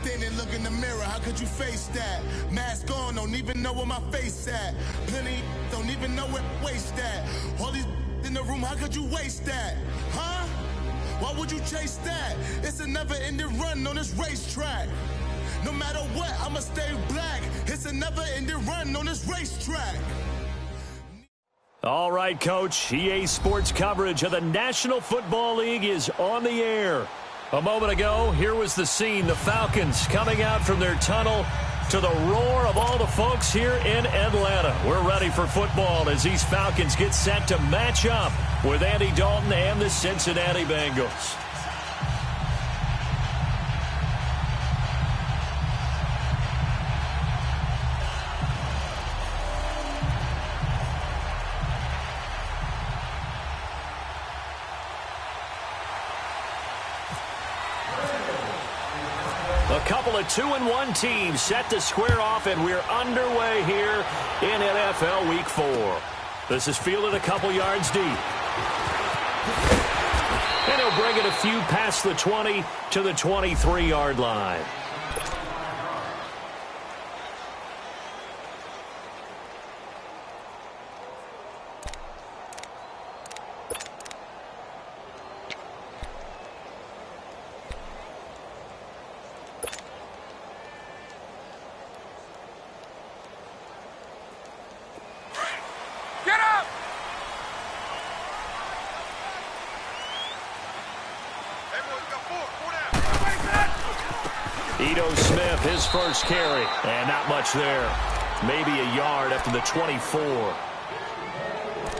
Standing, look in the mirror, how could you face that? Mask on, don't even know where my face at. Plenty, don't even know where waste at. All these in the room, how could you waste that? Huh? Why would you chase that? It's a never-ending run on this racetrack. No matter what, I'ma stay black. It's a never-ending run on this racetrack. All right, Coach. EA Sports coverage of the National Football League is on the air. A moment ago, here was the scene. The Falcons coming out from their tunnel to the roar of all the folks here in Atlanta. We're ready for football as these Falcons get set to match up with Andy Dalton and the Cincinnati Bengals. A couple of 2-1 teams set to square off, and we're underway here in NFL Week 4. This is fielded a couple yards deep. And he'll bring it a few past the 20 to the 23-yard line. Smith, his first carry, and not much there. Maybe a yard after the 24.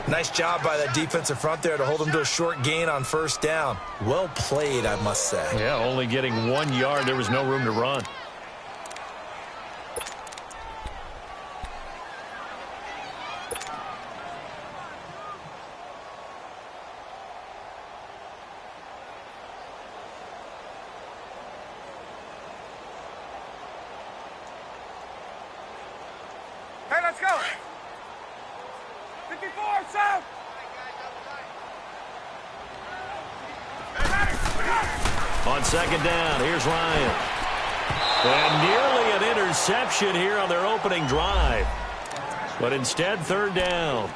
Nice job by that defensive front there to hold him to a short gain on first down. Well played, I must say. Yeah, only getting 1 yard. There was no room to run. Let's go. 54, south. On second down, here's Ryan. And nearly an interception here on their opening drive. But instead, third down.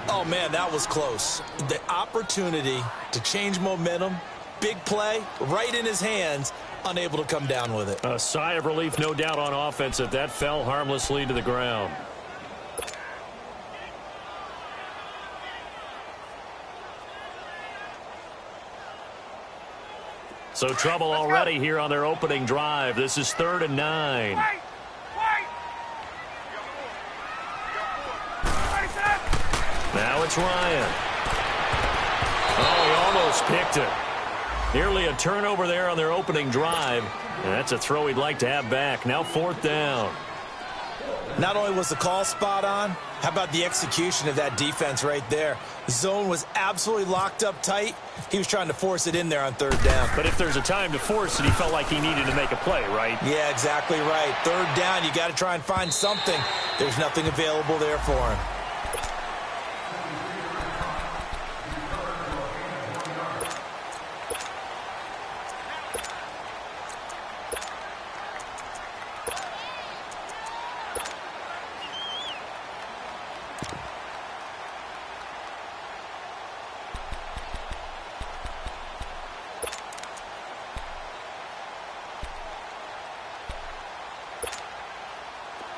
Oh, man, that was close. The opportunity to change momentum, big play, right in his hands, unable to come down with it. A sigh of relief, no doubt, on offense that fell harmlessly to the ground. So trouble already here on their opening drive. This is 3rd and 9. Now it's Ryan. Oh, he almost picked it. Nearly a turnover there on their opening drive. And that's a throw he'd like to have back. Now 4th down. Not only was the call spot on, how about the execution of that defense right there? The zone was absolutely locked up tight. He was trying to force it in there on 3rd down. But if there's a time to force it, he felt like he needed to make a play, right? Yeah, exactly right. 3rd down, you got to try and find something. There's nothing available there for him.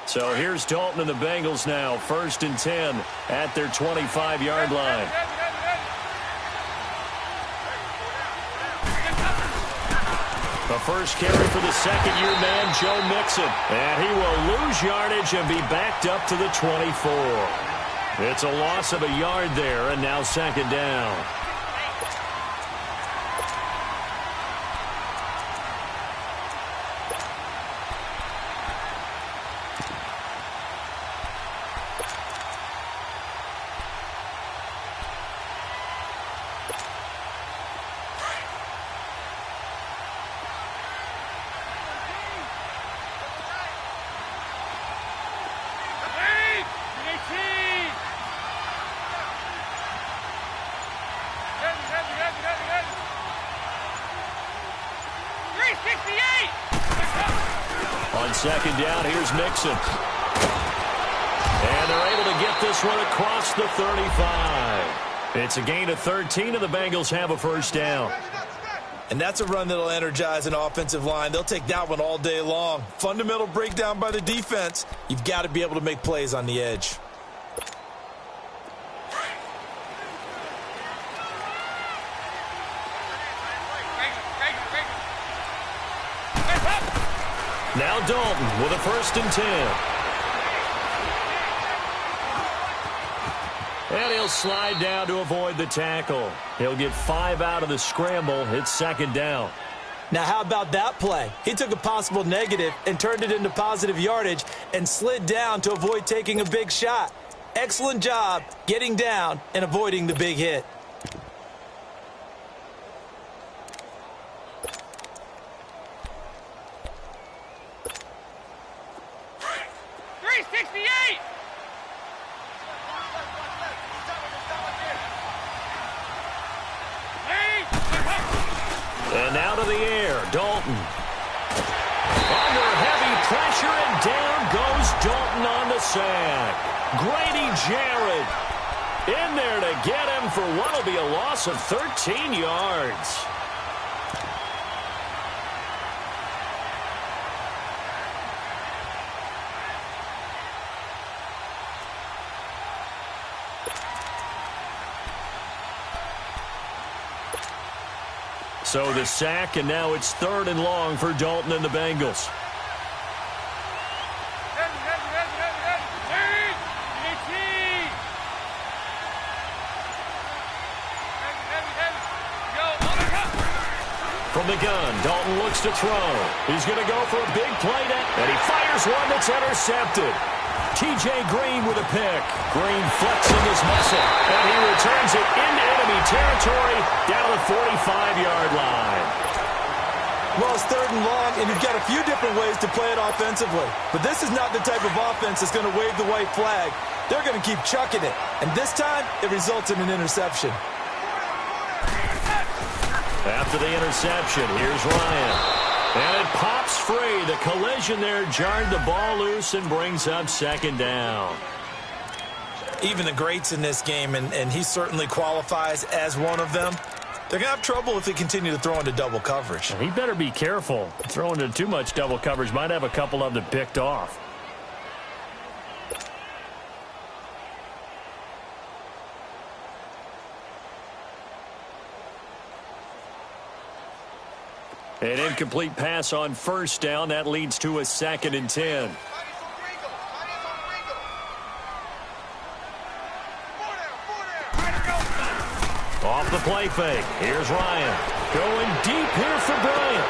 So here's Dalton and the Bengals now. 1st and 10 at their 25-yard line. The first carry for the second-year man, Joe Mixon. And he will lose yardage and be backed up to the 24. It's a loss of a yard there, and now 2nd down. Heavy. 368. On second down, here's Mixon. And they're able to get this one across the 35. It's a gain of 13, and the Bengals have a first down. And that's a run that'll energize an offensive line. They'll take that one all day long. Fundamental breakdown by the defense. You've got to be able to make plays on the edge. Now Dalton with a 1st and 10. And he'll slide down to avoid the tackle. He'll get 5 out of the scramble. It's 2nd down. Now, how about that play? He took a possible negative and turned it into positive yardage and slid down to avoid taking a big shot. Excellent job getting down and avoiding the big hit. And now to the air, Dalton. Under heavy pressure, and down goes Dalton on the sack. Grady Jarrett in there to get him for what will be a loss of 13 yards. So the sack, and now it's 3rd and long for Dalton and the Bengals. From the gun, Dalton looks to throw. He's going to go for a big play, and he fires one that's intercepted. T.J. Green with a pick. Green flexing his muscle, and he returns it into enemy territory down the 45-yard line. Well, it's 3rd and long, and you've got a few different ways to play it offensively. But this is not the type of offense that's going to wave the white flag. They're going to keep chucking it. And this time, it results in an interception. After the interception, here's Ryan. And it pops free. The collision there jarred the ball loose and brings up 2nd down. Even the greats in this game, and he certainly qualifies as one of them, they're going to have trouble if they continue to throw into double coverage. He better be careful. Throwing into too much double coverage might have a couple of them picked off. An incomplete pass on 1st down. That leads to a 2nd and 10. Off the play fake. Here's Ryan. Going deep here for Bryant.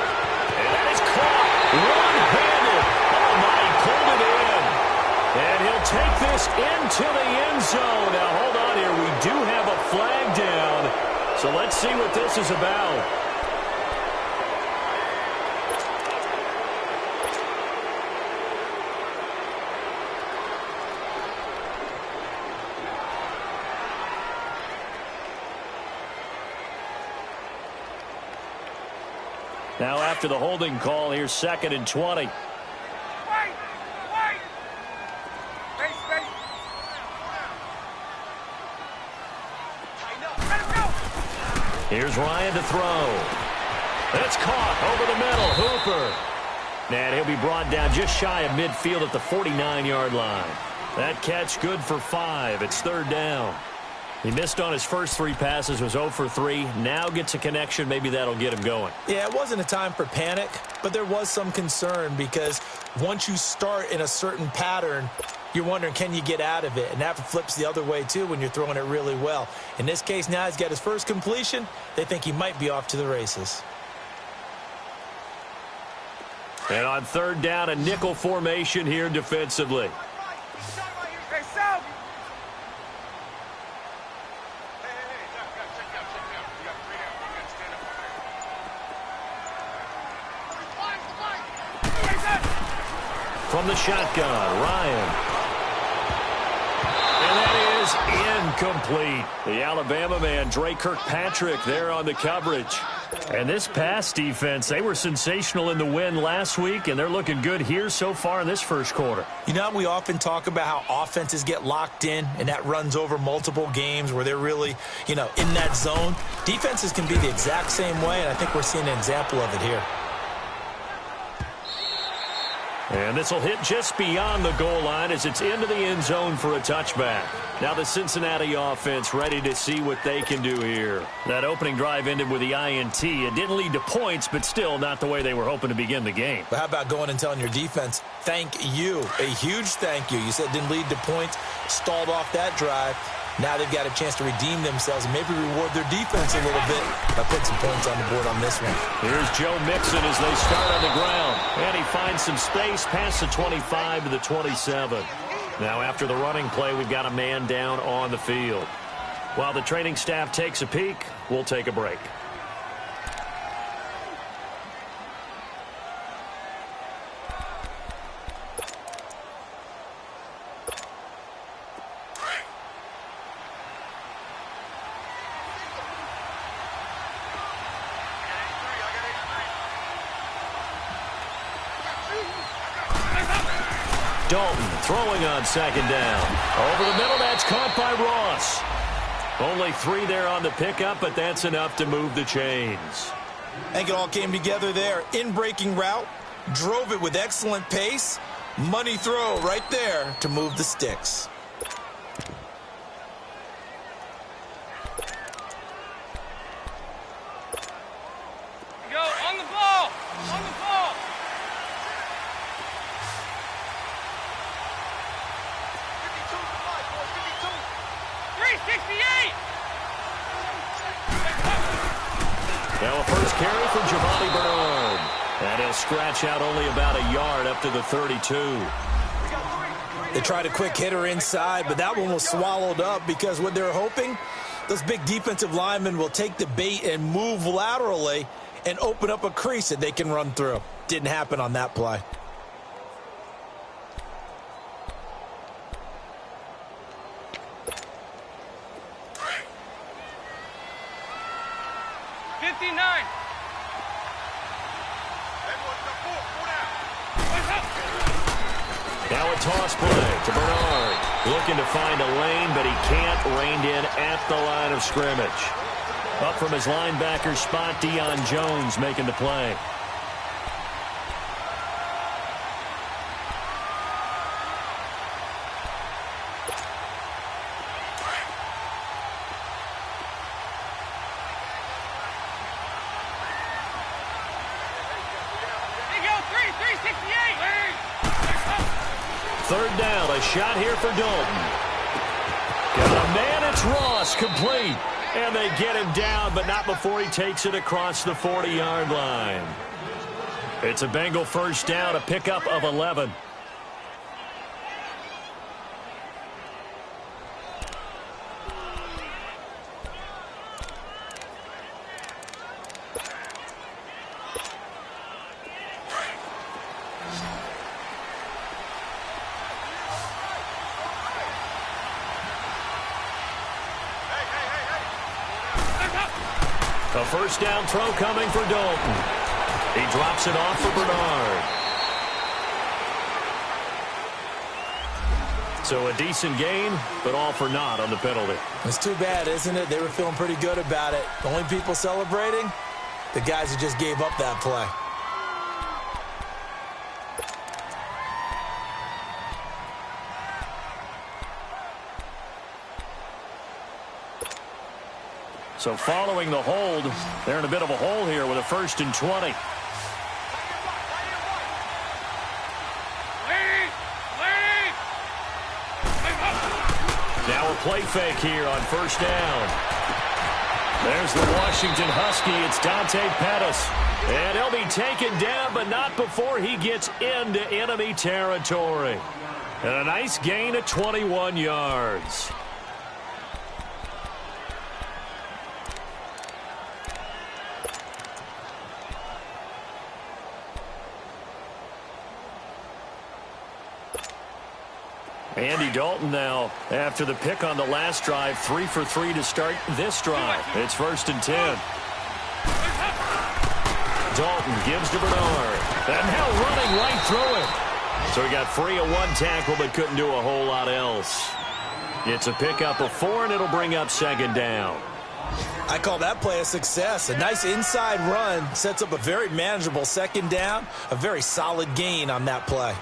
And that is caught one-handed. Oh, my, he pulled it in. And he'll take this into the end zone. Now, hold on here. We do have a flag down. So let's see what this is about. Now after the holding call, here's 2nd and 20. Wait! Space! Let him go! Here's Ryan to throw. It's caught over the middle. Hooper. And he'll be brought down just shy of midfield at the 49-yard line. That catch good for 5. It's 3rd down. He missed on his first 3 passes, was 0 for 3. Now gets a connection. Maybe that'll get him going. Yeah, it wasn't a time for panic, but there was some concern because once you start in a certain pattern, you're wondering, can you get out of it? And that flips the other way, too, when you're throwing it really well. In this case, now he's got his first completion. They think he might be off to the races. And on 3rd down, a nickel formation here defensively. Hey, Sal! From the shotgun, Ryan. And that is incomplete. The Alabama man, Dre Kirkpatrick, there on the coverage. And this pass defense, they were sensational in the win last week, and they're looking good here so far in this first quarter. You know, we often talk about how offenses get locked in, and that runs over multiple games where they're really, in that zone. Defenses can be the exact same way, and I think we're seeing an example of it here. And this will hit just beyond the goal line as it's into the end zone for a touchback. Now the Cincinnati offense ready to see what they can do here. That opening drive ended with the INT. It didn't lead to points, but still not the way they were hoping to begin the game. But how about going and telling your defense, thank you, a huge thank you. You said it didn't lead to points, stalled off that drive. Now they've got a chance to redeem themselves and maybe reward their defense a little bit by putting some points on the board on this one. Here's Joe Mixon as they start on the ground. And he finds some space past the 25 to the 27. Now after the running play, we've got a man down on the field. While the training staff takes a peek, we'll take a break. Dalton throwing on second down. Over the middle, that's caught by Ross. Only 3 there on the pickup, but that's enough to move the chains. I think it all came together there. In-breaking route, drove it with excellent pace. Money throw right there to move the sticks. Go, on the ball! On the ball! 368! Now a first carry for Giovanni Bernard. And he'll scratch out only about a yard up to the 32. They tried a quick hitter inside, but that one was swallowed up because what they're hoping, those big defensive linemen will take the bait and move laterally and open up a crease that they can run through. Didn't happen on that play. Now a toss play to Bernard. Looking to find a lane, but he can't. Reined in at the line of scrimmage. Up from his linebacker spot, Deion Jones making the play. Third down, a shot here for Dalton. Got a man, it's Ross, complete. And they get him down, but not before he takes it across the 40-yard line. It's a Bengal first down, a pickup of 11. A first down throw coming for Dalton. He drops it off for Bernard. So a decent gain, but all for naught on the penalty. It's too bad, isn't it? They were feeling pretty good about it. The only people celebrating, the guys who just gave up that play. So following the hold, they're in a bit of a hole here with a 1st and 20. Now a play fake here on first down. There's the Washington Husky. It's Dante Pettis. And he'll be taken down, but not before he gets into enemy territory. And a nice gain of 21 yards. Andy Dalton now, after the pick on the last drive, 3 for 3 to start this drive. It's 1st and 10. Dalton gives to Bernard. And now running right through it. So he got free of one tackle but couldn't do a whole lot else. It's a pickup of 4, and it'll bring up second down. I call that play a success. A nice inside run sets up a very manageable second down. A very solid gain on that play.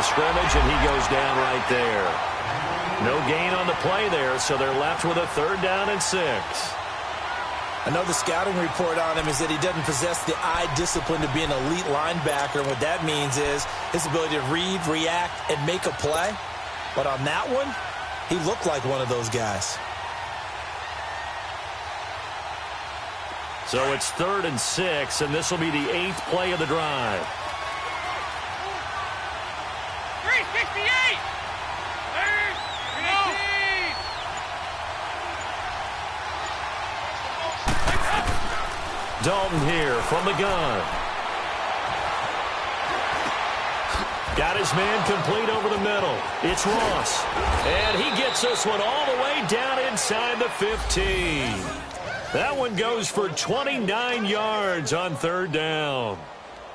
Scrimmage, and he goes down right there. No gain on the play there, so they're left with a 3rd down and 6. I know the scouting report on him is that he doesn't possess the eye discipline to be an elite linebacker, and what that means is his ability to read, react, and make a play. But on that one, he looked like one of those guys. So it's 3rd and 6, and this will be the 8th play of the drive. 368! Dalton here from the gun. Got his man complete over the middle. It's Ross. And he gets this one all the way down inside the 15. That one goes for 29 yards on 3rd down.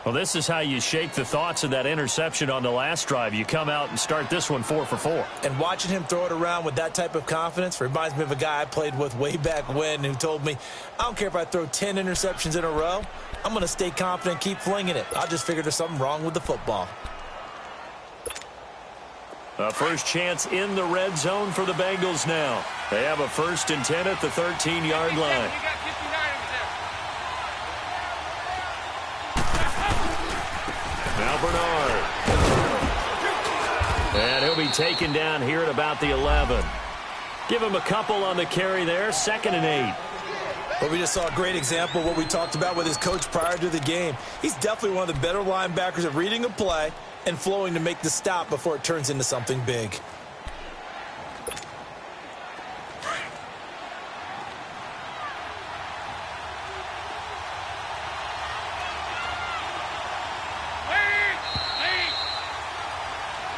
Well, this is how you shake the thoughts of that interception on the last drive. You come out and start this one 4 for 4. And watching him throw it around with that type of confidence reminds me of a guy I played with way back when who told me, I don't care if I throw 10 interceptions in a row. I'm going to stay confident, keep flinging it. I just figured there's something wrong with the football. A first chance in the red zone for the Bengals now. They have a 1st and 10 at the 13-yard line. Now Bernard. And he'll be taken down here at about the 11. Give him a couple on the carry there. 2nd and 8. But we just saw a great example of what we talked about with his coach prior to the game. He's definitely one of the better linebackers at reading a play and flowing to make the stop before it turns into something big.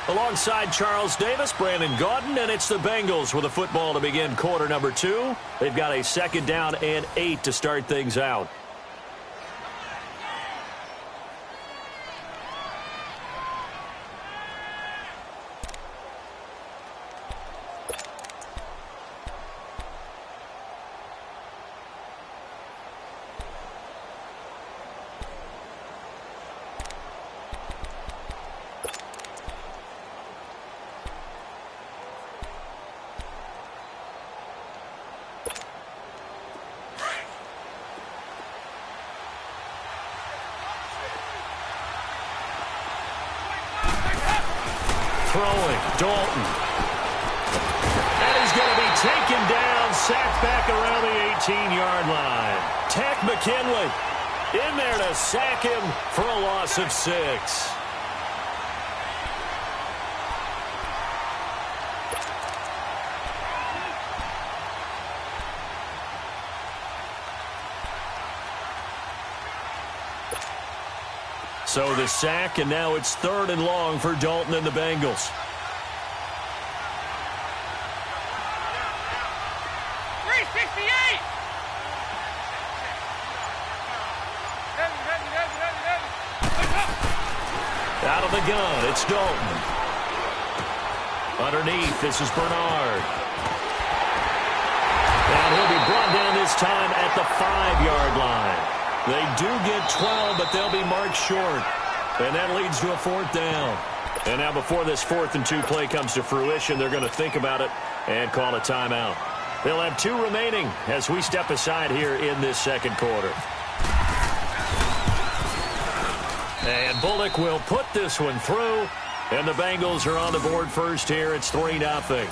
Alongside Charles Davis, Brandon Gaudin, and it's the Bengals with a football to begin quarter number 2. They've got a 2nd down and 8 to start things out. Throwing, Dalton. And he's going to be taken down, sacked back around the 18-yard line. Tack McKinley in there to sack him for a loss of 6. So the sack, and now it's 3rd and long for Dalton and the Bengals. Out of the gun, it's Dalton. Underneath, this is Bernard. And he'll be brought down this time at the 5-yard line. They do get 12, but they'll be marked short. And that leads to a 4th down. And now before this 4th and 2 play comes to fruition, they're going to think about it and call a timeout. They'll have 2 remaining as we step aside here in this 2nd quarter. And Bullock will put this one through. And the Bengals are on the board first here. It's 3-0.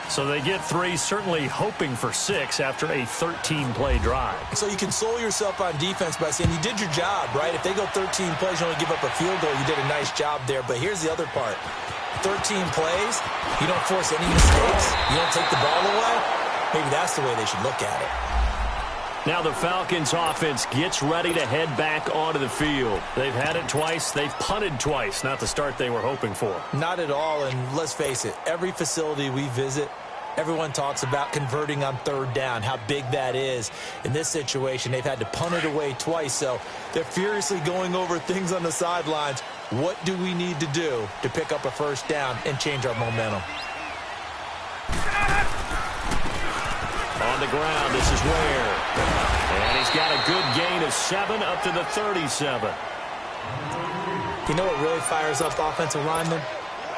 So they get 3, certainly hoping for 6 after a 13-play drive. So you console yourself on defense by saying you did your job, right? If they go 13 plays, you only give up a field goal, you did a nice job there. But here's the other part. 13 plays, you don't force any mistakes, you don't take the ball away, maybe that's the way they should look at it. Now the Falcons offense gets ready to head back onto the field. They've had it twice. They've punted twice. Not the start they were hoping for. Not at all, and let's face it, every facility we visit, everyone talks about converting on third down, how big that is. In this situation, they've had to punt it away twice, so they're furiously going over things on the sidelines. What do we need to do to pick up a first down and change our momentum? On the ground, this is Ware. And he's got a good gain of 7 up to the 37. You know what really fires up offensive linemen?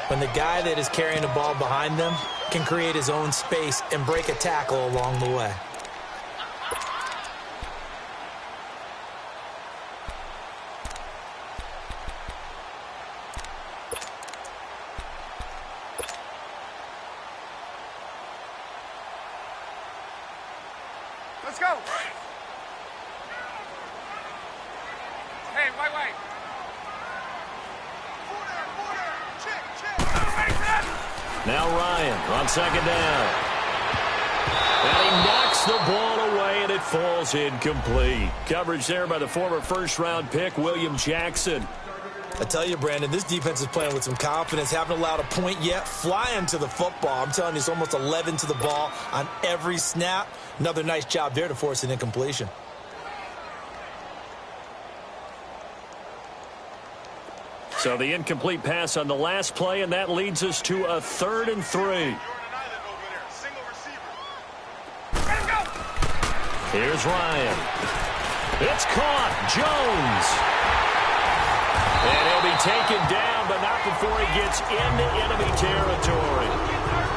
When the guy that is carrying the ball behind them can create his own space and break a tackle along the way. Let's go. Hey, wait. Now Ryan on second down. And he knocks the ball away, and it falls incomplete. Coverage there by the former first-round pick, William Jackson. I tell you, Brandon, this defense is playing with some confidence. Haven't allowed a point yet. Flying to the football. I'm telling you, it's almost 11 to the ball on every snap. Another nice job there to force an incompletion. So the incomplete pass on the last play, and that leads us to a 3rd and 3. Here's Ryan. It's caught. Jones. And he'll be taken down, but not before he gets into enemy territory.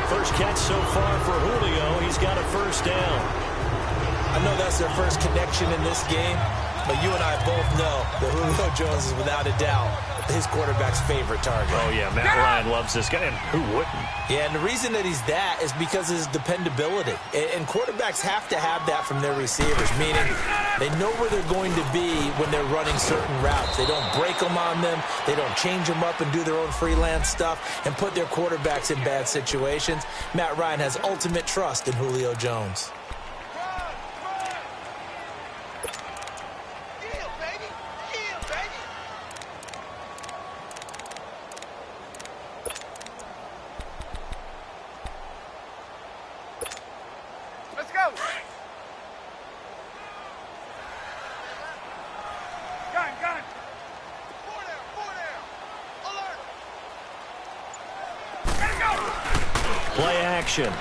First catch so far for Julio. He's got a first down. I know that's their first connection in this game, but you and I both know that Julio Jones is without a doubt his quarterback's favorite target. Oh, yeah, Matt Ryan loves this guy, and who wouldn't? Yeah, and the reason that he's that is because of his dependability. And quarterbacks have to have that from their receivers, meaning they know where they're going to be when they're running certain routes. They don't break them on them. They don't change them up and do their own freelance stuff and put their quarterbacks in bad situations. Matt Ryan has ultimate trust in Julio Jones.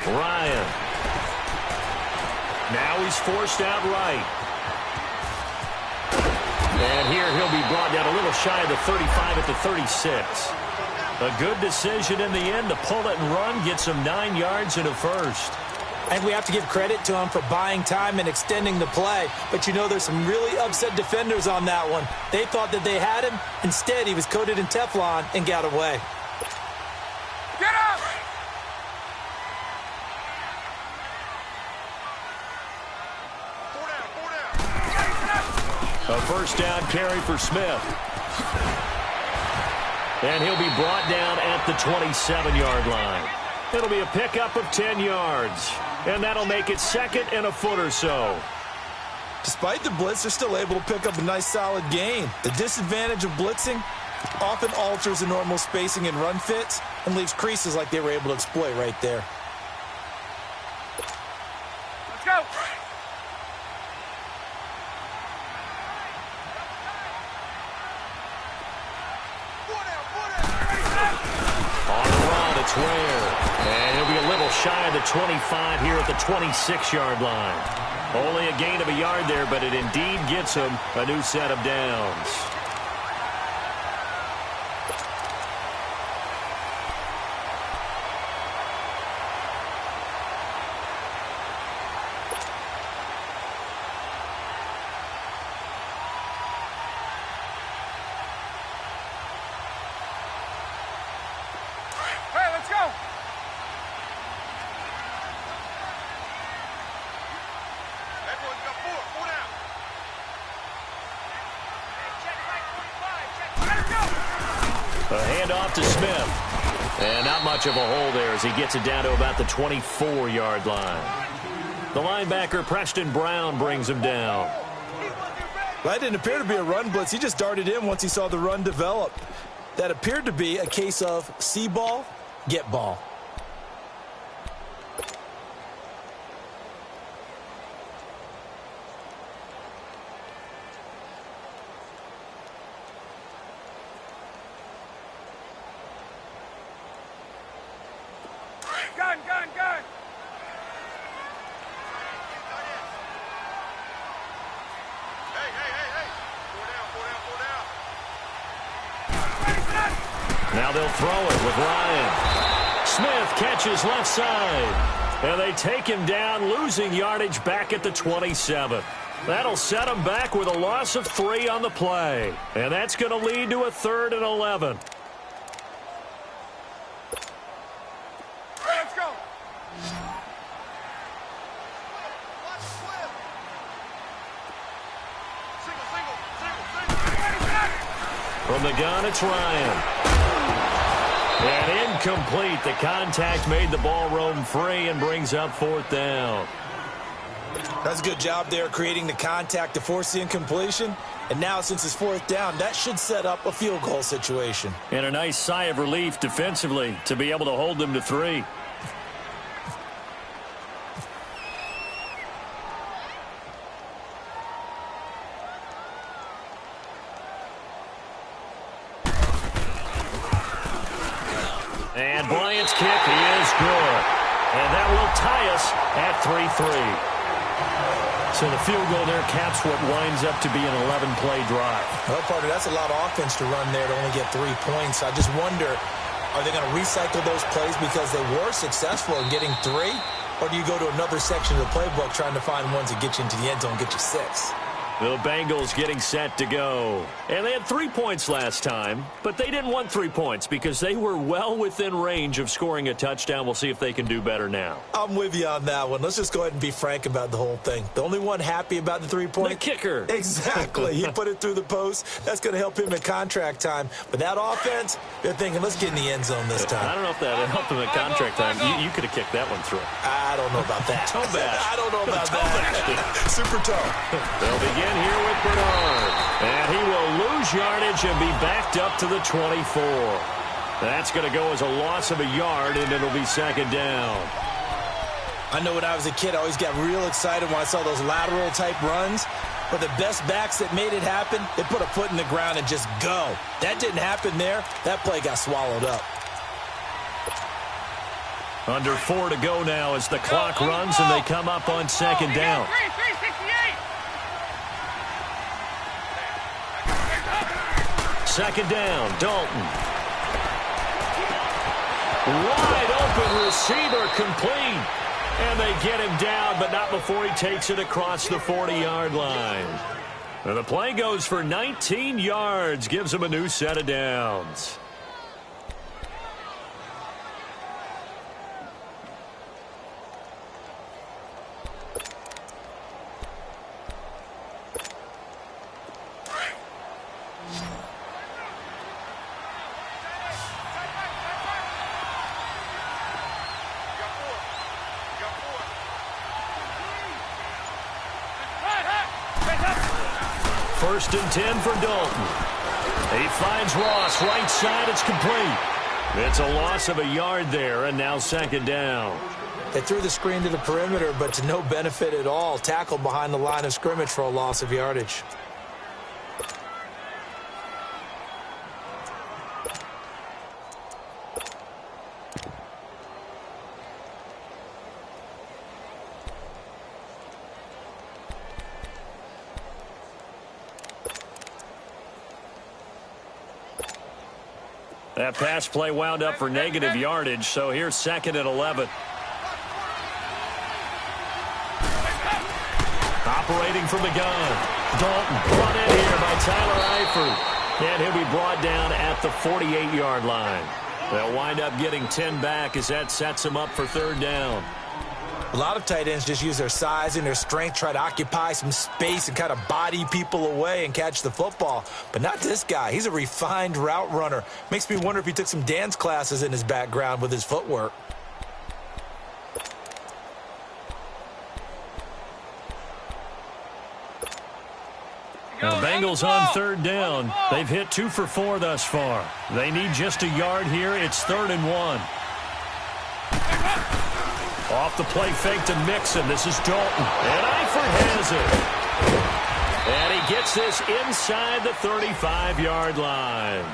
Ryan. Now he's forced out right. And here he'll be brought down a little shy of the 35 at the 36. A good decision in the end to pull it and run, gets him 9 yards and a first. And we have to give credit to him for buying time and extending the play. But you know, there's some really upset defenders on that one. They thought that they had him. Instead, he was coated in Teflon and got away. Get up! A first down carry for Smith. And he'll be brought down at the 27-yard line. It'll be a pickup of 10 yards. And that'll make it 2nd and a foot or so. Despite the blitz, they're still able to pick up a nice solid gain. The disadvantage of blitzing often alters the normal spacing and run fits and leaves creases like they were able to exploit right there. Let's go! It's Ware. And he'll be a little shy of the 25 here at the 26-yard line. Only a gain of a yard there, but it indeed gets him a new set of downs. A handoff to Smith. And not much of a hole there as he gets it down to about the 24-yard line. The linebacker, Preston Brown, brings him down. Well, that didn't appear to be a run blitz. He just darted in once he saw the run develop. That appeared to be a case of see ball, get ball. Gun, gun, gun. Now they'll throw it with Ryan. Smith catches left side. And they take him down, losing yardage back at the 27. That'll set him back with a loss of 3 on the play. And that's going to lead to a 3rd and 11. Let's go. From the gun, it's Ryan. And incomplete. The contact made the ball roam free and brings up 4th down. That's a good job there creating the contact to force the incompletion. And now since it's 4th down, that should set up a field goal situation. And a nice sigh of relief defensively to be able to hold them to 3. And Bryant's kick is good. And that will tie us at 3-3. So the field goal there caps what winds up to be an 11-play drive. Well, partner, that's a lot of offense to run there to only get 3 points. I just wonder, are they going to recycle those plays because they were successful in getting 3? Or do you go to another section of the playbook trying to find ones that get you into the end zone and get you 6? The Bengals getting set to go. And they had 3 points last time, but they didn't want 3 points because they were well within range of scoring a touchdown. We'll see if they can do better now. I'm with you on that one. Let's just go ahead and be frank about the whole thing. The only one happy about the 3-point. The kicker. Exactly. He put it through the post. That's going to help him in contract time. But that offense, they're thinking, let's get in the end zone this time. I don't know if that helped him in contract time. You could have kicked that one through. I don't know about that. Toe bash. I don't know about that. Super toe. They'll begin here with Bernard. And he will lose yardage and be backed up to the 24. That's going to go as a loss of a yard, and it'll be 2nd down. I know when I was a kid, I always got real excited when I saw those lateral-type runs. But the best backs that made it happen, they put a foot in the ground and just go. That didn't happen there. That play got swallowed up. Under 4 to go now as the clock runs and they come up on 2nd down. 368. 2nd down, Dalton. Wide open receiver complete. And they get him down, but not before he takes it across the 40-yard line. And the play goes for 19 yards, gives him a new set of downs. First and 10 for Dalton. He finds Ross, right side, it's complete. It's a loss of a yard there, and now 2nd down. They threw the screen to the perimeter, but to no benefit at all. Tackled behind the line of scrimmage for a loss of yardage. That pass play wound up for negative yardage, so here's 2nd and 11. Operating from the gun. Dalton brought in here by Tyler Eifert. And he'll be brought down at the 48-yard line. They'll wind up getting 10 back as that sets him up for 3rd down. A lot of tight ends just use their size and their strength, try to occupy some space and kind of body people away and catch the football. But not this guy. He's a refined route runner. Makes me wonder if he took some dance classes in his background with his footwork. The Bengals on third down. They've hit 2 for 4 thus far. They need just a yard here. It's 3rd and 1. Off the play fake to Mixon. This is Dalton. And Eifert has it. And he gets this inside the 35-yard line.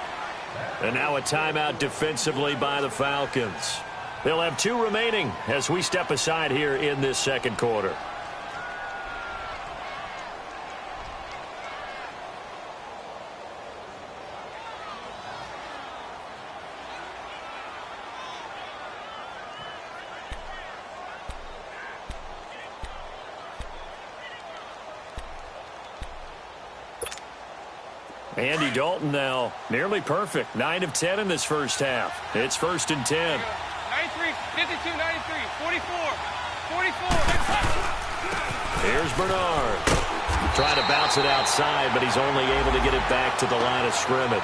And now a timeout defensively by the Falcons. They'll have 2 remaining as we step aside here in this second quarter. Andy Dalton now nearly perfect. 9 of 10 in this first half. It's 1st and 10. 93, 52, 93, 44, 44. Here's Bernard. Trying to bounce it outside, but he's only able to get it back to the line of scrimmage.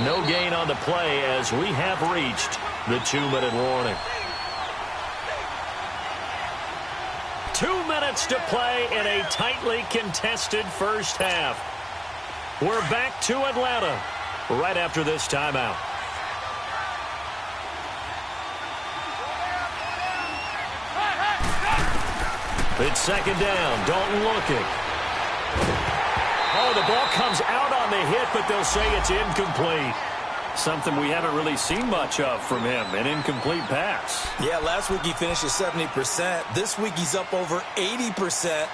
No gain on the play as we have reached the 2-minute warning. 2 minutes to play in a tightly contested first half. We're back to Atlanta right after this timeout. It's 2nd down. Dalton looking. Oh, the ball comes out on the hit, but they'll say it's incomplete. Something we haven't really seen much of from him, an incomplete pass. Yeah, last week he finished at 70%. This week he's up over 80%.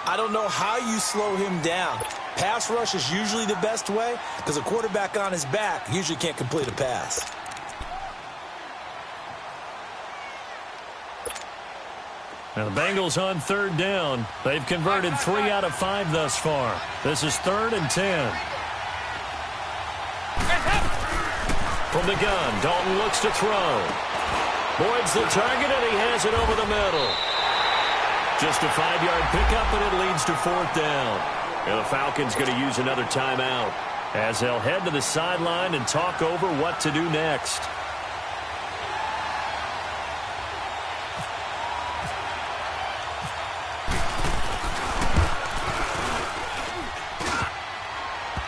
I don't know how you slow him down. Pass rush is usually the best way because a quarterback on his back usually can't complete a pass. Now the Bengals on 3rd down. They've converted 3 out of 5 thus far. This is 3rd and 10. From the gun, Dalton looks to throw. Boyd's the target, and he has it over the middle. Just a 5-yard pickup, and it leads to 4th down. And the Falcons going to use another timeout as they'll head to the sideline and talk over what to do next.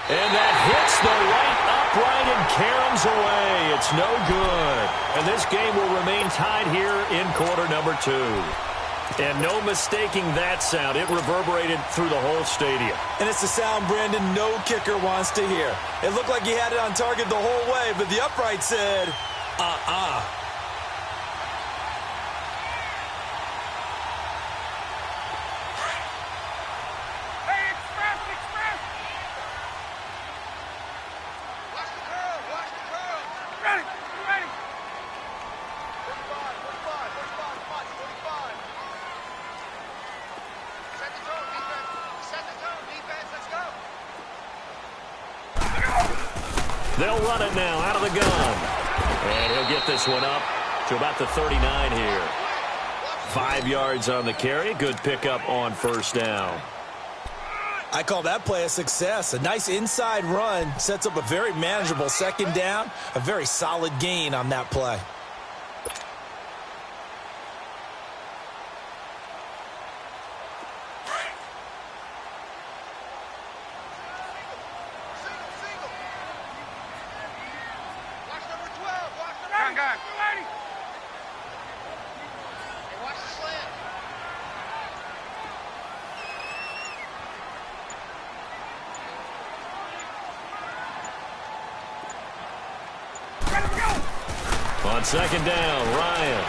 And that hits the right upright and caroms away. It's no good. And this game will remain tied here in quarter number 2. And no mistaking that sound. It reverberated through the whole stadium. And it's the sound, Brandon, no kicker wants to hear. It looked like he had it on target the whole way, but the upright said, Hey, express, express. Watch the curl, watch the curl. Ready, ready. 45, 45, 45, come on, 45. Set the tone, defense. Set the tone, defense. Let's go. They'll run it now out of the gun. And he'll get this one up to about the 39 here. 5 yards on the carry. Good pickup on 1st down. I call that play a success. A nice inside run sets up a very manageable 2nd down. A very solid gain on that play. Watch number 12, watch the right. Guy. Hey, watch the slant. On 2nd down, Ryan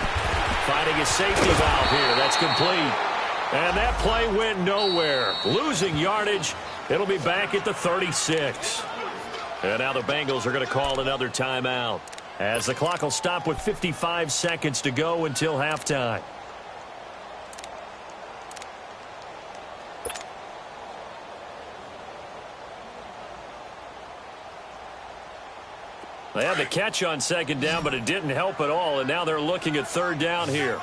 finding his safety valve here. That's complete. And that play went nowhere. Losing yardage. It'll be back at the 36. And now the Bengals are going to call another timeout as the clock will stop with 55 seconds to go until halftime. They had the catch on 2nd down, but it didn't help at all, and now they're looking at 3rd down here.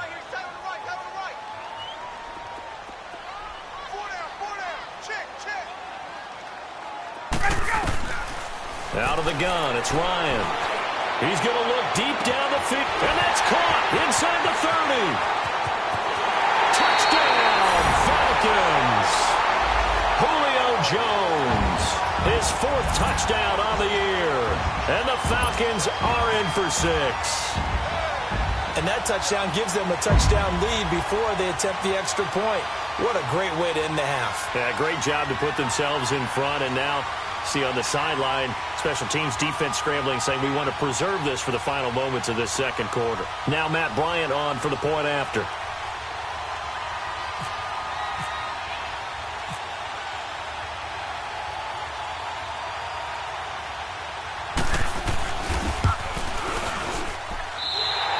Out of the gun, it's Ryan. He's going to look deep down the field, and that's caught inside the 30. Touchdown, Falcons. Julio Jones, his 4th touchdown on the year, and the Falcons are in for 6. And that touchdown gives them a touchdown lead before they attempt the extra point. What a great way to end the half. Yeah, great job to put themselves in front, and now see on the sideline, special teams defense scrambling, saying we want to preserve this for the final moments of this second quarter. Now Matt Bryant on for the point after.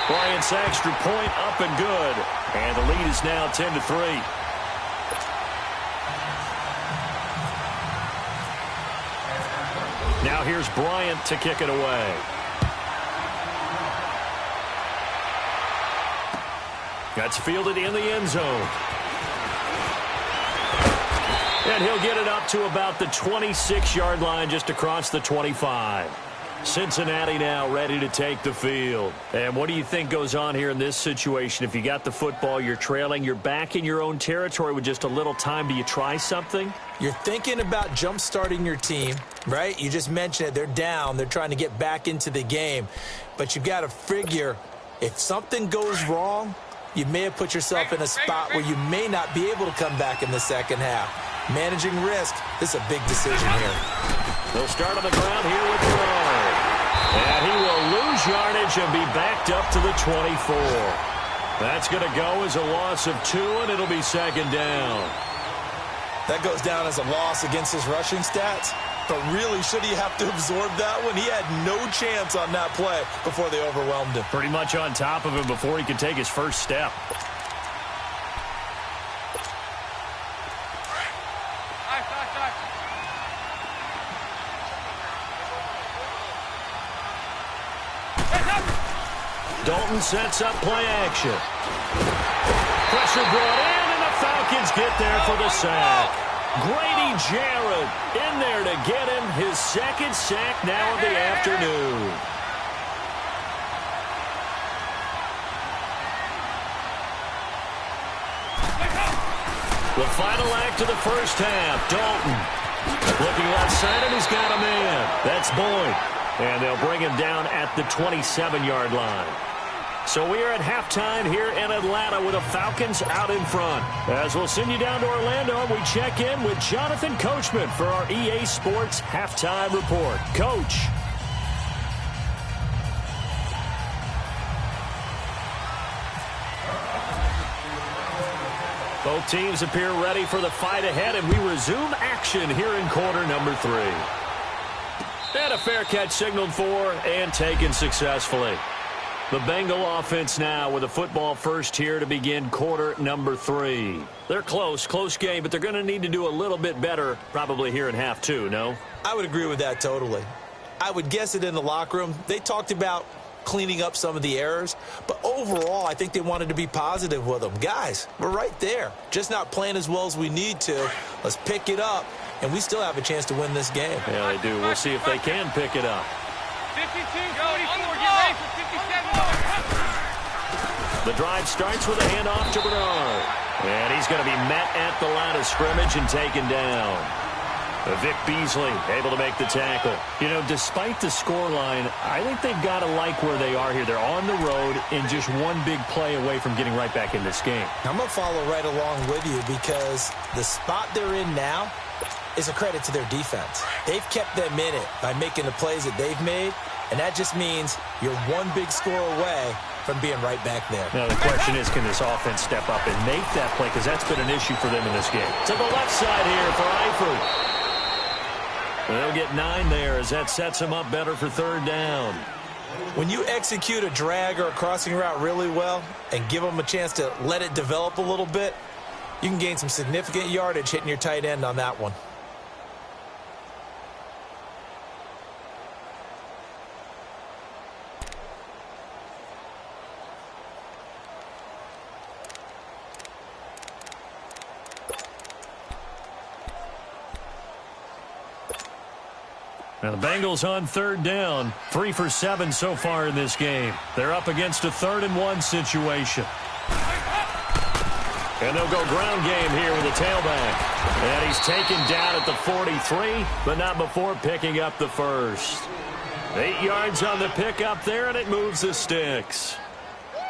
Bryant's extra point up and good, and the lead is now 10-3. Now here's Bryant to kick it away. That's fielded in the end zone. And he'll get it up to about the 26-yard line, just across the 25. Cincinnati now ready to take the field. And what do you think goes on here in this situation? If you got the football, you're trailing, you're back in your own territory with just a little time. Do you try something? You're thinking about jump-starting your team, right? You just mentioned it. They're down. They're trying to get back into the game. But you've got to figure, if something goes wrong, you may have put yourself in a spot where you may not be able to come back in the second half. Managing risk, this is a big decision here. They'll start on the ground here with Rowe. And he will lose yardage and be backed up to the 24. That's going to go as a loss of 2, and it'll be second down. That goes down as a loss against his rushing stats. But really, should he have to absorb that one? He had no chance on that play before they overwhelmed him. Pretty much on top of him before he could take his first step. Dalton sets up play action. Pressure brought in, and the Falcons get there for the sack. Grady Jarrett in there to get him his second sack now of the afternoon. The final act of the first half. Dalton looking left side, and he's got a man. That's Boyd. And they'll bring him down at the 27-yard line. So we are at halftime here in Atlanta with the Falcons out in front. As we'll send you down to Orlando, we check in with Jonathan Coachman for our EA Sports Halftime Report. Coach. Both teams appear ready for the fight ahead, and we resume action here in quarter number 3. And a fair catch signaled for and taken successfully. The Bengal offense now with a football first here to begin quarter number 3. They're close game, but they're going to need to do a little bit better probably here in half 2, no? I would agree with that totally. I would guess it in the locker room. They talked about cleaning up some of the errors, but overall I think they wanted to be positive with them. Guys, we're right there. Just not playing as well as we need to. Let's pick it up, and we still have a chance to win this game. Yeah, they do. We'll see if they can pick it up. 52, 44, get ready for 57. The drive starts with a handoff to Bernard. And he's going to be met at the line of scrimmage and taken down. Vic Beasley able to make the tackle. You know, despite the scoreline, I think they've got to like where they are here. They're on the road and just one big play away from getting right back in this game. I'm going to follow right along with you because the spot they're in now is a credit to their defense. They've kept them in it by making the plays that they've made, and that just means you're one big score away from being right back there. Now, the question is, can this offense step up and make that play? Because that's been an issue for them in this game. To the left side here for Eifert. They'll get 9 there as that sets them up better for third down. When you execute a drag or a crossing route really well and give them a chance to let it develop a little bit, you can gain some significant yardage hitting your tight end on that one. Now the Bengals on third down. 3 for 7 so far in this game. They're up against a 3rd and 1 situation. And they'll go ground game here with the tailback. And he's taken down at the 43, but not before picking up the first. 8 yards on the pickup there, and it moves the sticks.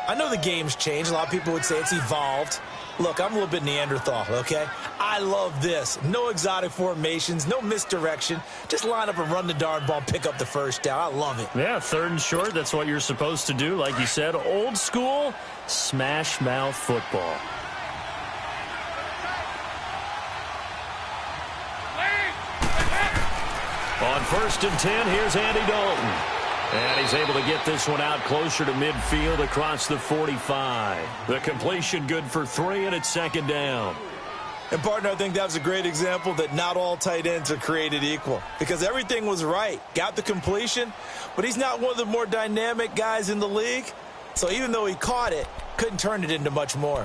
I know the game's changed. A lot of people would say it's evolved. Look, I'm a little bit Neanderthal, okay? I love this. No exotic formations, no misdirection. Just line up and run the darn ball, pick up the first down. I love it. Yeah, 3rd and short, that's what you're supposed to do. Like you said, old school, smash mouth football. On 1st and 10, here's Andy Dalton. And he's able to get this one out closer to midfield across the 45. The completion good for 3, and it's 2nd down. And, partner, I think that was a great example that not all tight ends are created equal. Because everything was right. Got the completion, but he's not one of the more dynamic guys in the league. So even though he caught it, couldn't turn it into much more.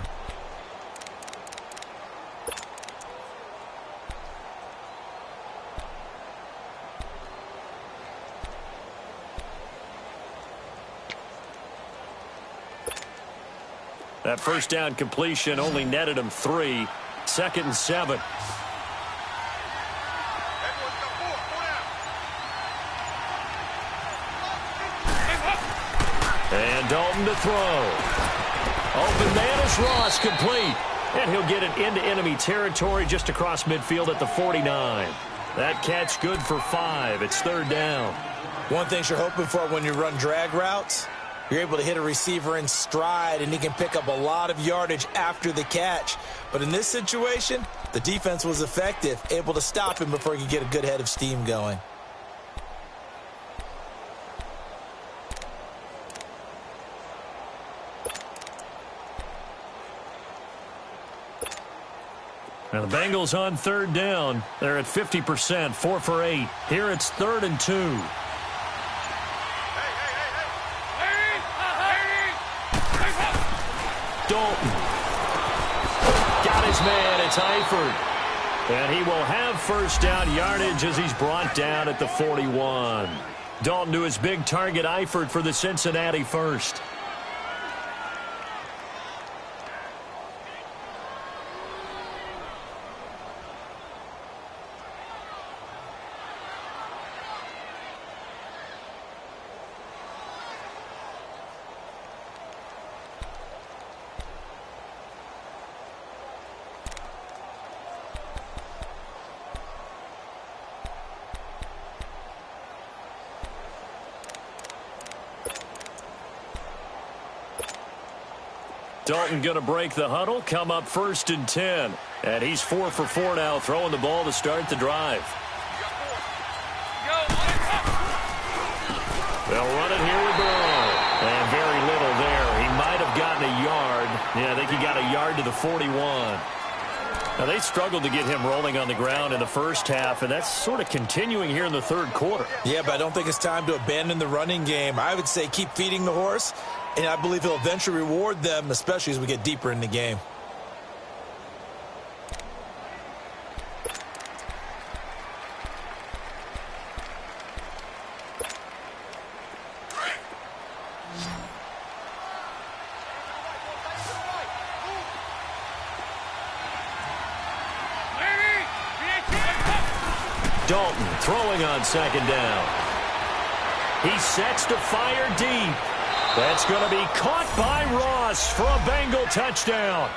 That first down completion only netted him 3. 2nd and 7. And Dalton to throw. Open man is Ross, complete. And he'll get it into enemy territory just across midfield at the 49. That catch good for 5. It's 3rd down. One thing you're hoping for when you run drag routes, you're able to hit a receiver in stride, and he can pick up a lot of yardage after the catch. But in this situation, the defense was effective, able to stop him before he could get a good head of steam going. Now the Bengals on 3rd down. They're at 50%, 4 for 8. Here it's 3rd and 2. Dalton. Got his man. It's Eifert. And he will have first down yardage as he's brought down at the 41. Dalton to his big target, Eifert, for the Cincinnati first. Dalton going to break the huddle, come up 1st and 10. And he's 4 for 4 now, throwing the ball to start the drive. They'll run it here with Burrow. And very little there. He might have gotten a yard. Yeah, I think he got a yard to the 41. Now, they struggled to get him rolling on the ground in the first half, and that's sort of continuing here in the 3rd quarter. Yeah, but I don't think it's time to abandon the running game. I would say keep feeding the horse, and I believe he'll eventually reward them, especially as we get deeper in the game. Dalton throwing on 2nd down. He sets to fire deep. That's going to be caught by Ross for a Bengal touchdown.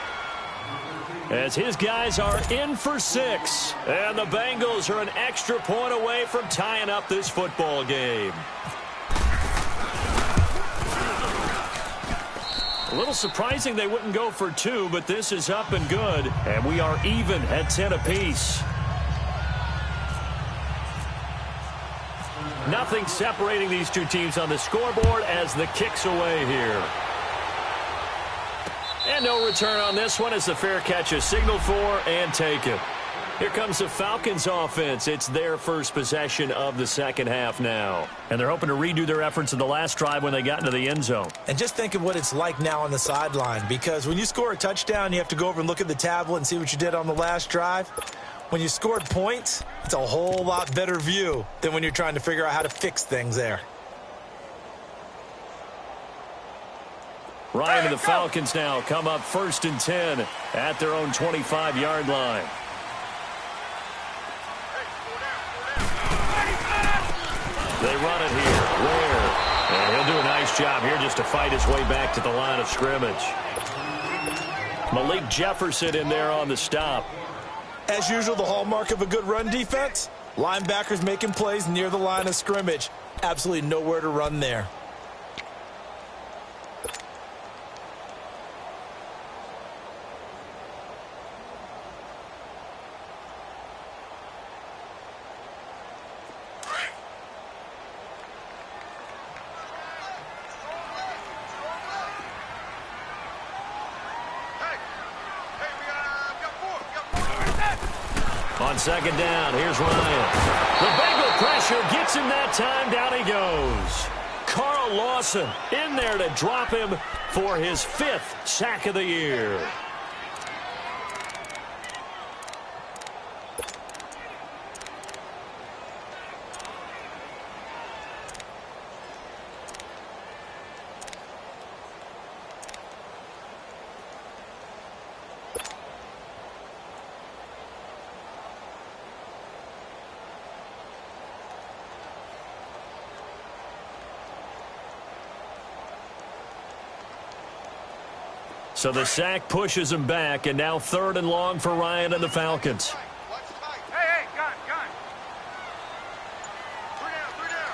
As his guys are in for 6. And the Bengals are an extra point away from tying up this football game. A little surprising they wouldn't go for 2, but this is up and good. And we are even at 10 apiece. Nothing separating these two teams on the scoreboard as the kick's away here. And no return on this one as the fair catch is signaled for and taken. Here comes the Falcons offense. It's their first possession of the second half now. And they're hoping to redo their efforts in the last drive when they got into the end zone. And just think of what it's like now on the sideline, because when you score a touchdown, you have to go over and look at the tablet and see what you did on the last drive. When you scored points, it's a whole lot better view than when you're trying to figure out how to fix things there. Ryan and the Falcons now come up 1st and 10 at their own 25-yard line. They run it here. Ware. And he'll do a nice job here just to fight his way back to the line of scrimmage. Malik Jefferson in there on the stop. As usual, the hallmark of a good run defense, linebackers making plays near the line of scrimmage. Absolutely nowhere to run there. On 2nd down, here's Ryan. The Bengal pressure gets him that time. Down he goes. Carl Lawson in there to drop him for his 5th sack of the year. So the sack pushes him back, and now 3rd and long for Ryan and the Falcons. Hey, gun. 3 down.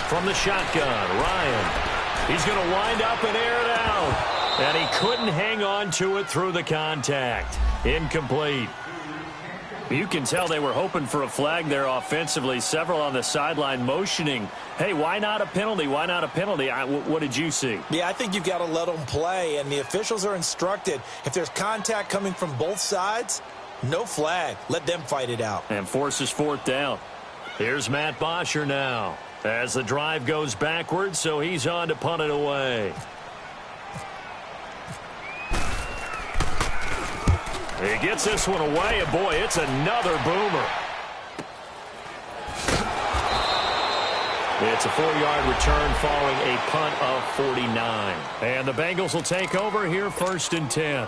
From the shotgun, Ryan. He's going to wind up and air it out. And he couldn't hang on to it through the contact. Incomplete. You can tell they were hoping for a flag there offensively. Several on the sideline motioning, hey, why not a penalty? Why not a penalty? What did you see? Yeah, I think you've got to let them play, and the officials are instructed. If there's contact coming from both sides, no flag. Let them fight it out. And forces 4th down. Here's Matt Bosher now as the drive goes backwards, so he's on to punt it away. He gets this one away, and boy, it's another boomer. It's a 4-yard return following a punt of 49. And the Bengals will take over here 1st and 10.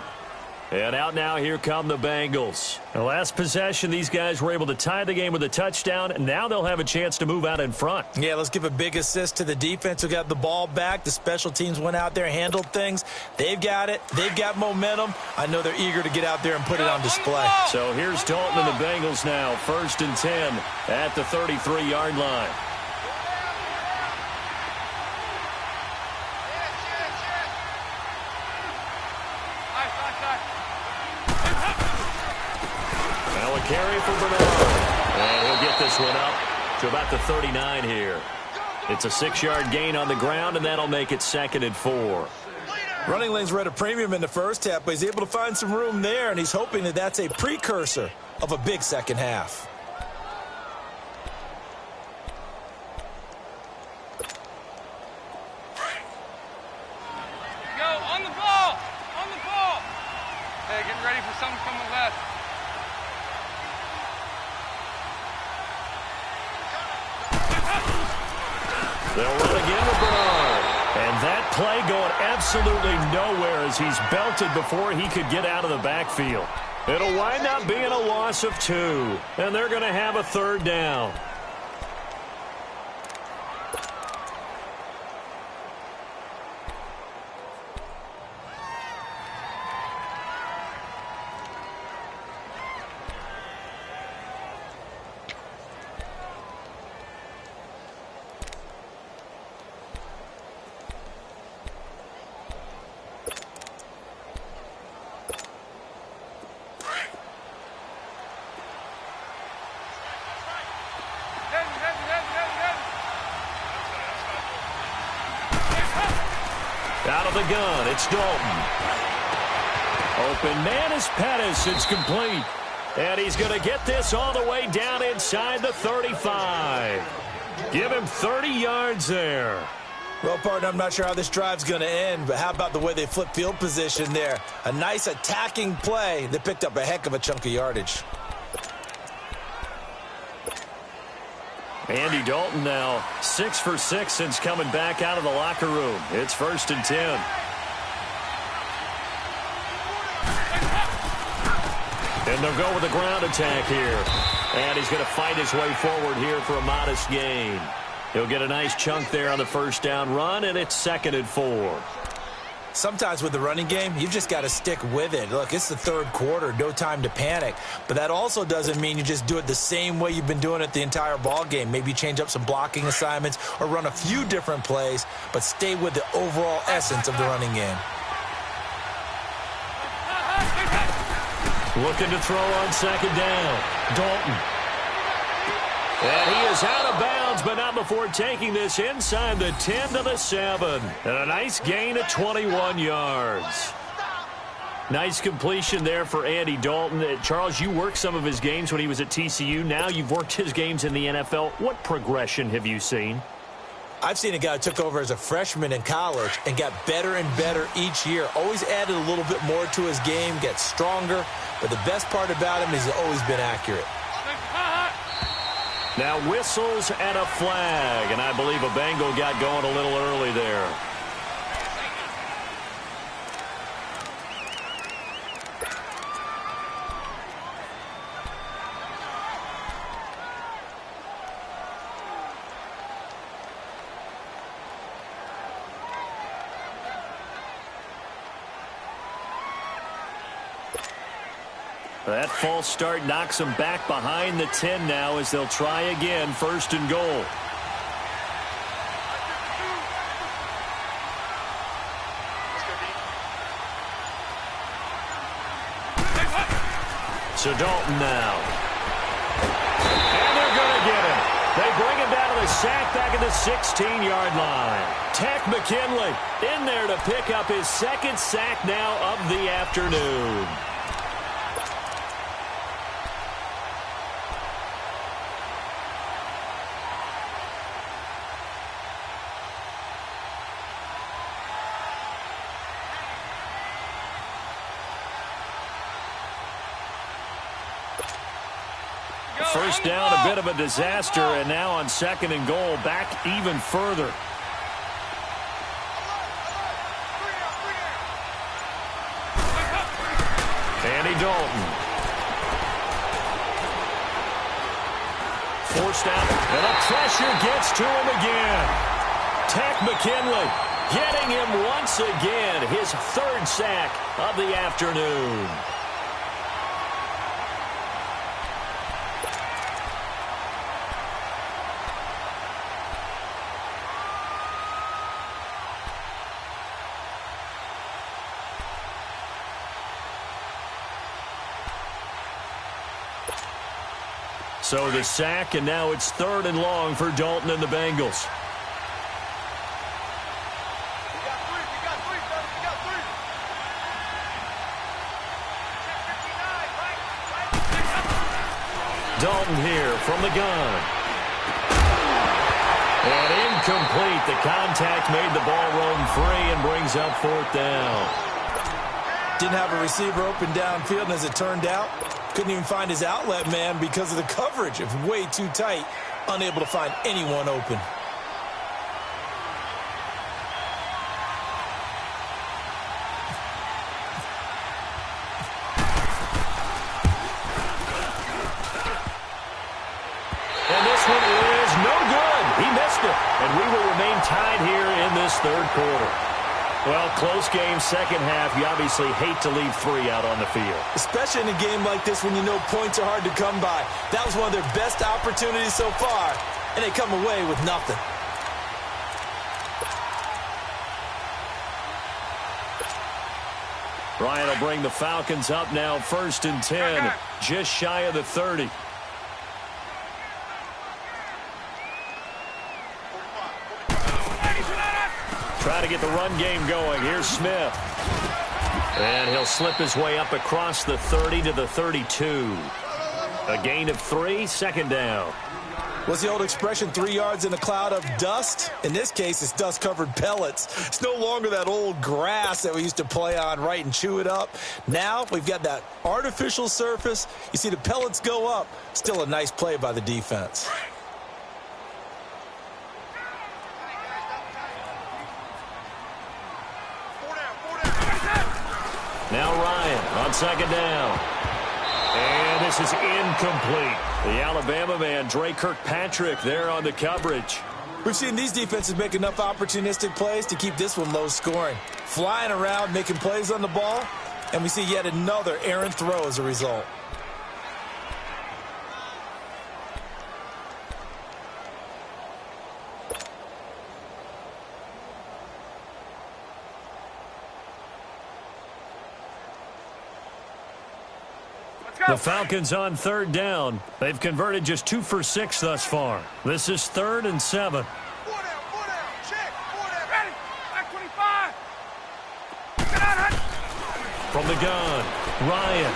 And out now, here come the Bengals. The last possession, these guys were able to tie the game with a touchdown. Now they'll have a chance to move out in front. Yeah, let's give a big assist to the defense who got the ball back. The special teams went out there, handled things. They've got it. They've got momentum. I know they're eager to get out there and put it on display. So here's Dalton and the Bengals now, 1st and 10 at the 33-yard line. Carry for Bernard. And he'll get this one up to about the 39 here. It's a 6-yard gain on the ground, and that'll make it 2nd and 4. Running lanes were at a premium in the first half, but he's able to find some room there, and he's hoping that that's a precursor of a big second half. Go, on the ball. Hey, getting ready for something from the left. They'll run again with Bernard. And that play going absolutely nowhere as he's belted before he could get out of the backfield. It'll wind up being a loss of 2. And they're going to have a 3rd down. Out of the gun, it's Dalton. Open man is Pettis. It's complete. And he's going to get this all the way down inside the 35. Give him 30 yards there. Well, partner, I'm not sure how this drive's going to end, but how about the way they flip field position there? A nice attacking play that picked up a heck of a chunk of yardage. Andy Dalton now 6 for 6 since coming back out of the locker room. It's 1st and 10. And they'll go with a ground attack here. And he's going to fight his way forward here for a modest gain. He'll get a nice chunk there on the first down run, and it's 2nd and 4. Sometimes with the running game, you've just got to stick with it. Look, it's the 3rd quarter, no time to panic. But that also doesn't mean you just do it the same way you've been doing it the entire ball game. Maybe change up some blocking assignments or run a few different plays, but stay with the overall essence of the running game. Looking to throw on 2nd down. Dalton. And he is out of bounds, but not before taking this inside the 10 to the 7. And a nice gain of 21 yards. Nice completion there for Andy Dalton. Charles, you worked some of his games when he was at TCU. Now you've worked his games in the NFL. What progression have you seen? I've seen a guy who took over as a freshman in college and got better and better each year. Always added a little bit more to his game, gets stronger. But the best part about him is he's always been accurate. Now whistles and a flag, and I believe a Bengal got going a little early there. That false start knocks them back behind the 10 now as they'll try again, 1st and goal. So Dalton now. And they're going to get him. They bring him down to the sack back at the 16-yard line. Takk McKinley in there to pick up his 2nd sack now of the afternoon. First down, a bit of a disaster, and now on 2nd and goal, back even further. Andy Dalton. Forced out, and the pressure gets to him again. Takk McKinley getting him once again, his 3rd sack of the afternoon. So the sack, and now it's 3rd and long for Dalton and the Bengals. Dalton here from the gun. And incomplete. The contact made the ball roam free and brings up 4th down. Didn't have a receiver open downfield, and as it turned out, couldn't even find his outlet man because of the coverage. It was way too tight, unable to find anyone open. And this one is no good. He missed it. And we will remain tied here in this 3rd quarter. Well, close game, 2nd half. You obviously hate to leave 3 out on the field. Especially in a game like this when you know points are hard to come by. That was one of their best opportunities so far, and they come away with nothing. Ryan will bring the Falcons up now, 1st and 10, just shy of the 30. Try to get the run game going. Here's Smith. And he'll slip his way up across the 30 to the 32. A gain of 3, 2nd down. What's the old expression, 3 yards in a cloud of dust? In this case, it's dust-covered pellets. It's no longer that old grass that we used to play on, right, and chew it up. Now we've got that artificial surface. You see the pellets go up. Still a nice play by the defense. Now Ryan on second down. And this is incomplete. The Alabama man, Dre Kirkpatrick, there on the coverage. We've seen these defenses make enough opportunistic plays to keep this one low scoring. Flying around, making plays on the ball, and we see yet another errant throw as a result. The Falcons on third down. They've converted just 2 for 6 thus far. This is 3rd and 7. 4 down, check, 4 down, ready, back 25. Get out, From the gun, Ryan.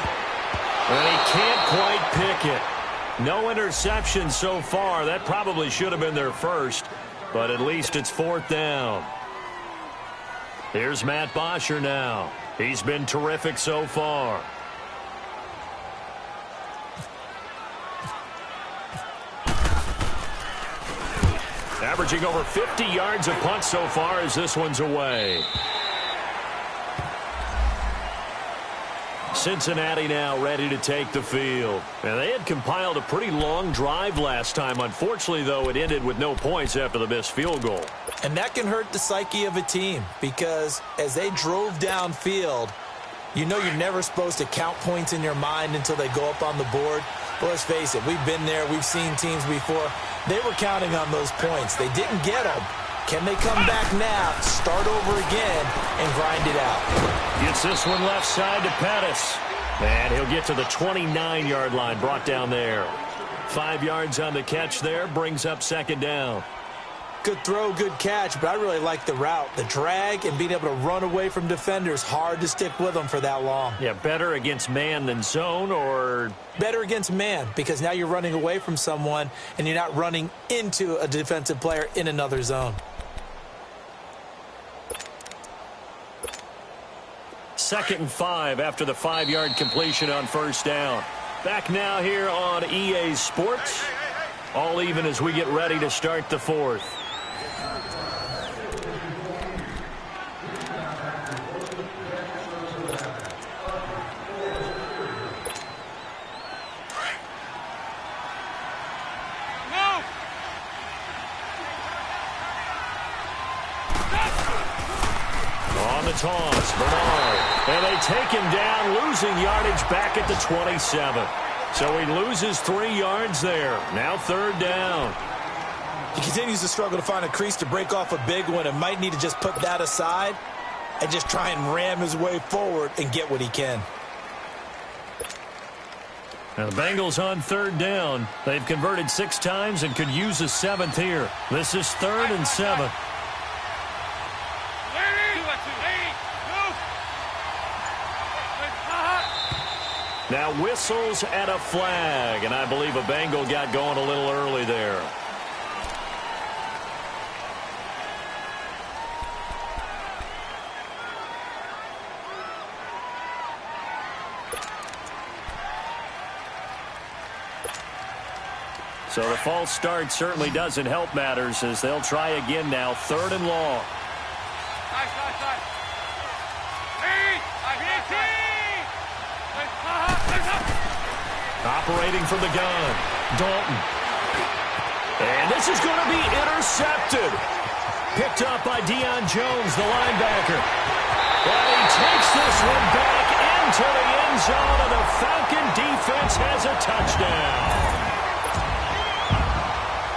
And he can't quite pick it. No interception so far. That probably should have been their first, but at least it's 4th down. Here's Matt Bosher now. He's been terrific so far. Averaging over 50 yards a punt so far as this one's away. Cincinnati now ready to take the field. And they had compiled a pretty long drive last time. Unfortunately, though, it ended with no points after the missed field goal. And that can hurt the psyche of a team because as they drove downfield, you know you're never supposed to count points in your mind until they go up on the board. But let's face it, we've been there. We've seen teams before. They were counting on those points. They didn't get them. Can they come back now, start over again, and grind it out? Gets this one left side to Pettis. And he'll get to the 29-yard line, brought down there. 5 yards on the catch there, brings up 2nd down. Good throw, good catch, but I really like the route. The drag and being able to run away from defenders, hard to stick with them for that long. Yeah, better against man than zone, or? Better against man, because now you're running away from someone and you're not running into a defensive player in another zone. 2nd and 5 after the 5-yard completion on 1st down. Back now here on EA Sports. All even as we get ready to start the 4th. Toss, Bernard, and they take him down, losing yardage back at the 27. So he loses 3 yards there. Now 3rd down. He continues to struggle to find a crease to break off a big one and might need to just put that aside and just try and ram his way forward and get what he can. Now the Bengals on 3rd down. They've converted 6 times and could use a 7th here. This is 3rd and 7. Now whistles and a flag, and I believe a Bengal got going a little early there. So the false start certainly doesn't help matters as they'll try again now, 3rd and long. Operating from the gun, Dalton. And this is going to be intercepted. Picked up by Deion Jones, the linebacker. And he takes this one back into the end zone, and the Falcon defense has a touchdown.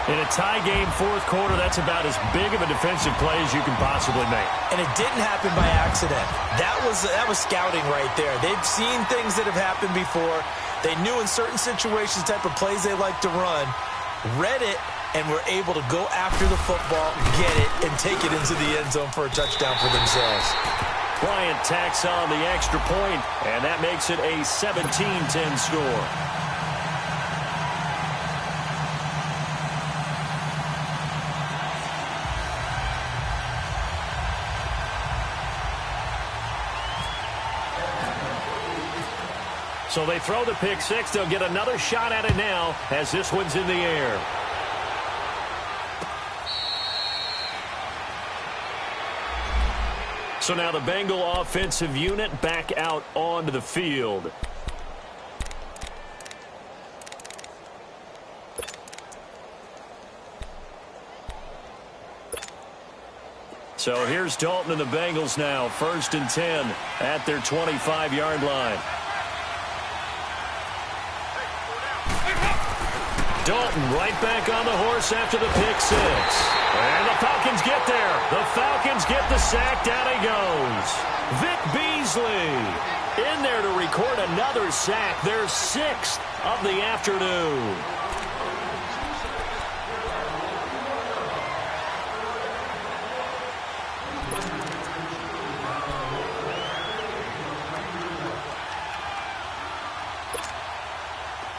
In a tie game, 4th quarter, that's about as big of a defensive play as you can possibly make. And it didn't happen by accident. That was scouting right there. They've seen things that have happened before. They knew in certain situations the type of plays they like to run, read it, and were able to go after the football, get it, and take it into the end zone for a touchdown for themselves. Bryant tacks on the extra point, and that makes it a 17-10 score. So they throw the pick six. They'll get another shot at it now as this one's in the air. So now the Bengal offensive unit back out onto the field. So here's Dalton and the Bengals now. 1st and 10 at their 25-yard line. Dalton right back on the horse after the pick six. And the Falcons get there. The Falcons get the sack. Down he goes. Vic Beasley in there to record another sack. Their 6th of the afternoon.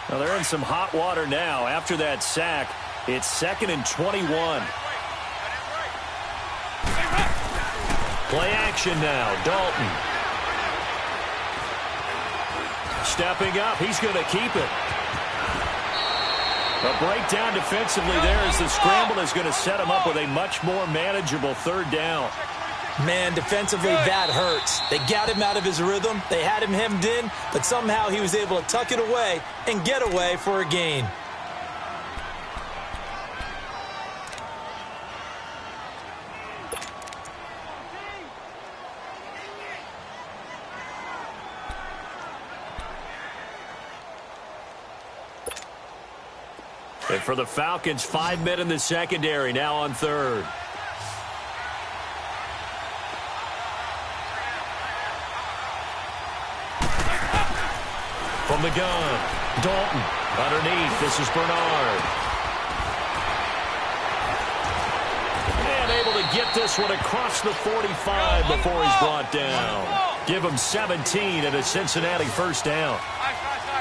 Well, they're in some hot water now. After that sack, it's 2nd and 21. Play action now. Dalton. Stepping up. He's going to keep it. A breakdown defensively there as the scramble is going to set him up with a much more manageable 3rd down. Man, defensively, that hurts. They got him out of his rhythm. They had him hemmed in, but somehow he was able to tuck it away and get away for a gain. And for the Falcons, 5 men in the secondary now on 3rd. From the gun, Dalton underneath. This is Bernard. And able to get this one across the 45 before he's brought down. Give him 17 and a Cincinnati 1st down.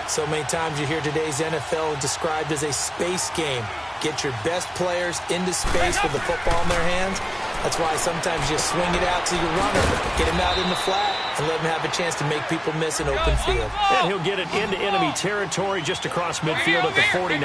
So many times you hear today's NFL described as a space game. Get your best players into space with the football in their hands. That's why sometimes you swing it out to your runner, get him out in the flat, and let him have a chance to make people miss an open field. And he'll get it into enemy territory just across midfield at the 49.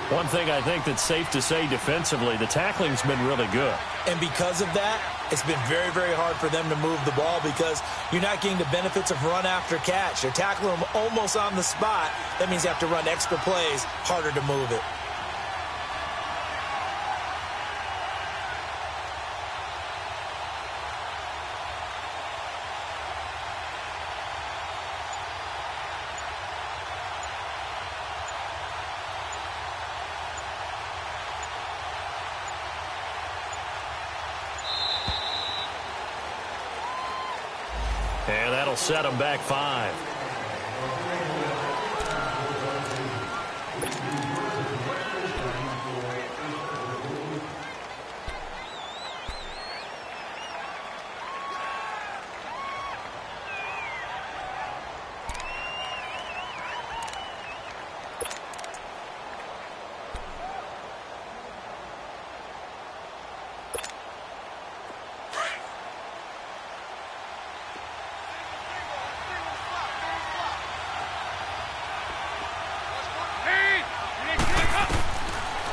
One thing I think that's safe to say defensively, the tackling's been really good. And because of that, it's been very, very hard for them to move the ball because you're not getting the benefits of run after catch. You're tackling them almost on the spot. That means you have to run extra plays, harder to move it. And that'll set them back 5.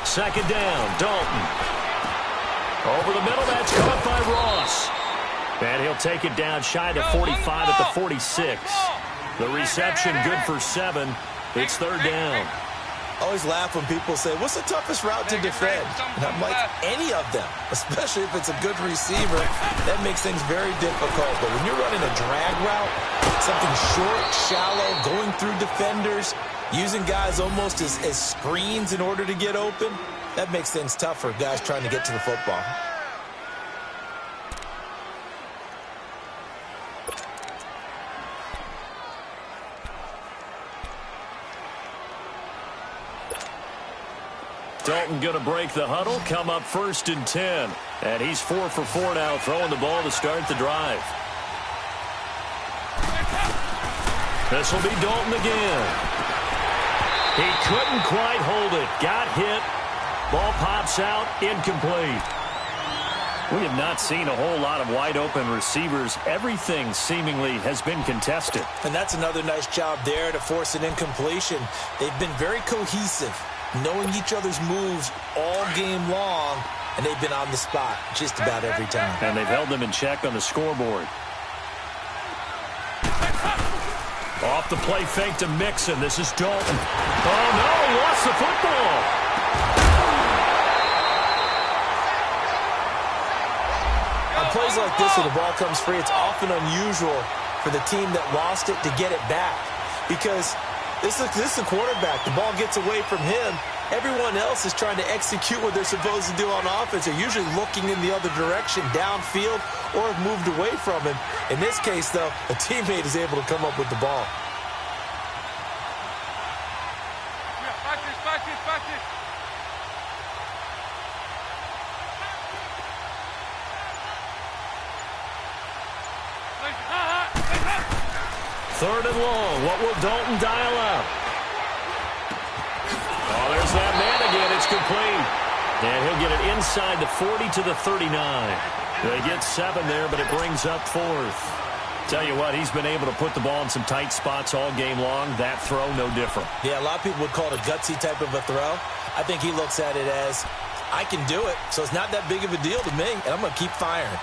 Second down, Dalton. Over the middle, that's caught by Ross. And he'll take it down shy to 45 at the 46. The reception good for 7. It's 3rd down. I always laugh when people say, what's the toughest route to defend? And I'm like, any of them, especially if it's a good receiver. That makes things very difficult. But when you're running a drag route, something short, shallow, going through defenders, using guys almost as screens in order to get open, that makes things tough for guys trying to get to the football. Dalton going to break the huddle, come up 1st and 10. And he's 4 for 4 now, throwing the ball to start the drive. This will be Dalton again. He couldn't quite hold it. Got hit. Ball pops out. Incomplete. We have not seen a whole lot of wide-open receivers. Everything seemingly has been contested. And that's another nice job there to force an incompletion. They've been very cohesive, knowing each other's moves all game long, and they've been on the spot just about every time. And they've held them in check on the scoreboard. Off the play fake to Mixon. This is Dalton. Oh, no, lost the football. On plays like this where the ball comes free, it's often unusual for the team that lost it to get it back. Because this is the quarterback. The ball gets away from him. Everyone else is trying to execute what they're supposed to do on offense. They're usually looking in the other direction, downfield, or have moved away from him. In this case, though, a teammate is able to come up with the ball. Third and long. What will Dalton dial up? Oh, there's that man again. It's complete. And he'll get it inside the 40 to the 39. They get 7 there, but it brings up 4th. Tell you what, he's been able to put the ball in some tight spots all game long. That throw, no different. Yeah, a lot of people would call it a gutsy type of a throw. I think he looks at it as, I can do it, so it's not that big of a deal to me, and I'm going to keep firing.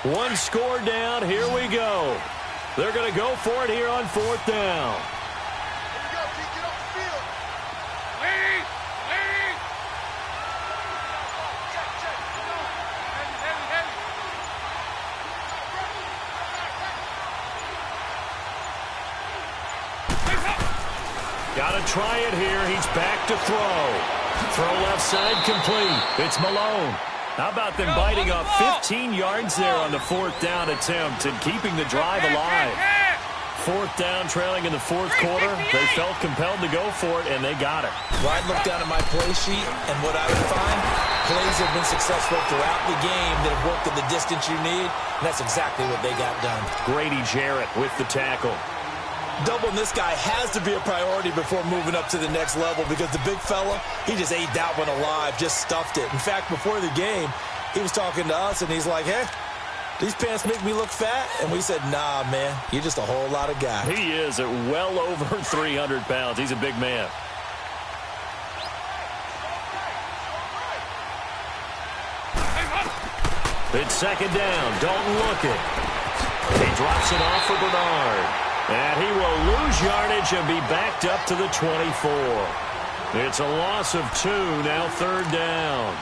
One score down. Here we go. They're going to go for it here on 4th down. Here we go, Keith. Get off the field. Lead! Lead! Check, check. Heavy. Got to try it here. He's back to throw. Throw left side complete. It's Malone. How about them biting off 15 yards there on the 4th down attempt and keeping the drive alive? 4th down, trailing in the 4th quarter. They felt compelled to go for it, and they got it. Well, I'd look down at my play sheet, and what I would find, plays have been successful throughout the game that have worked at the distance you need, and that's exactly what they got done. Grady Jarrett with the tackle. Doubling this guy has to be a priority before moving up to the next level because the big fella, he just ate that one alive, just stuffed it. In fact, before the game, he was talking to us, and he's like, hey, these pants make me look fat? And we said, nah, man, you're just a whole lot of guy. He is at well over 300 pounds. He's a big man. It's 2nd down. Dalton looking. He drops it off for Bernard. And he will lose yardage and be backed up to the 24. It's a loss of 2, now 3rd down.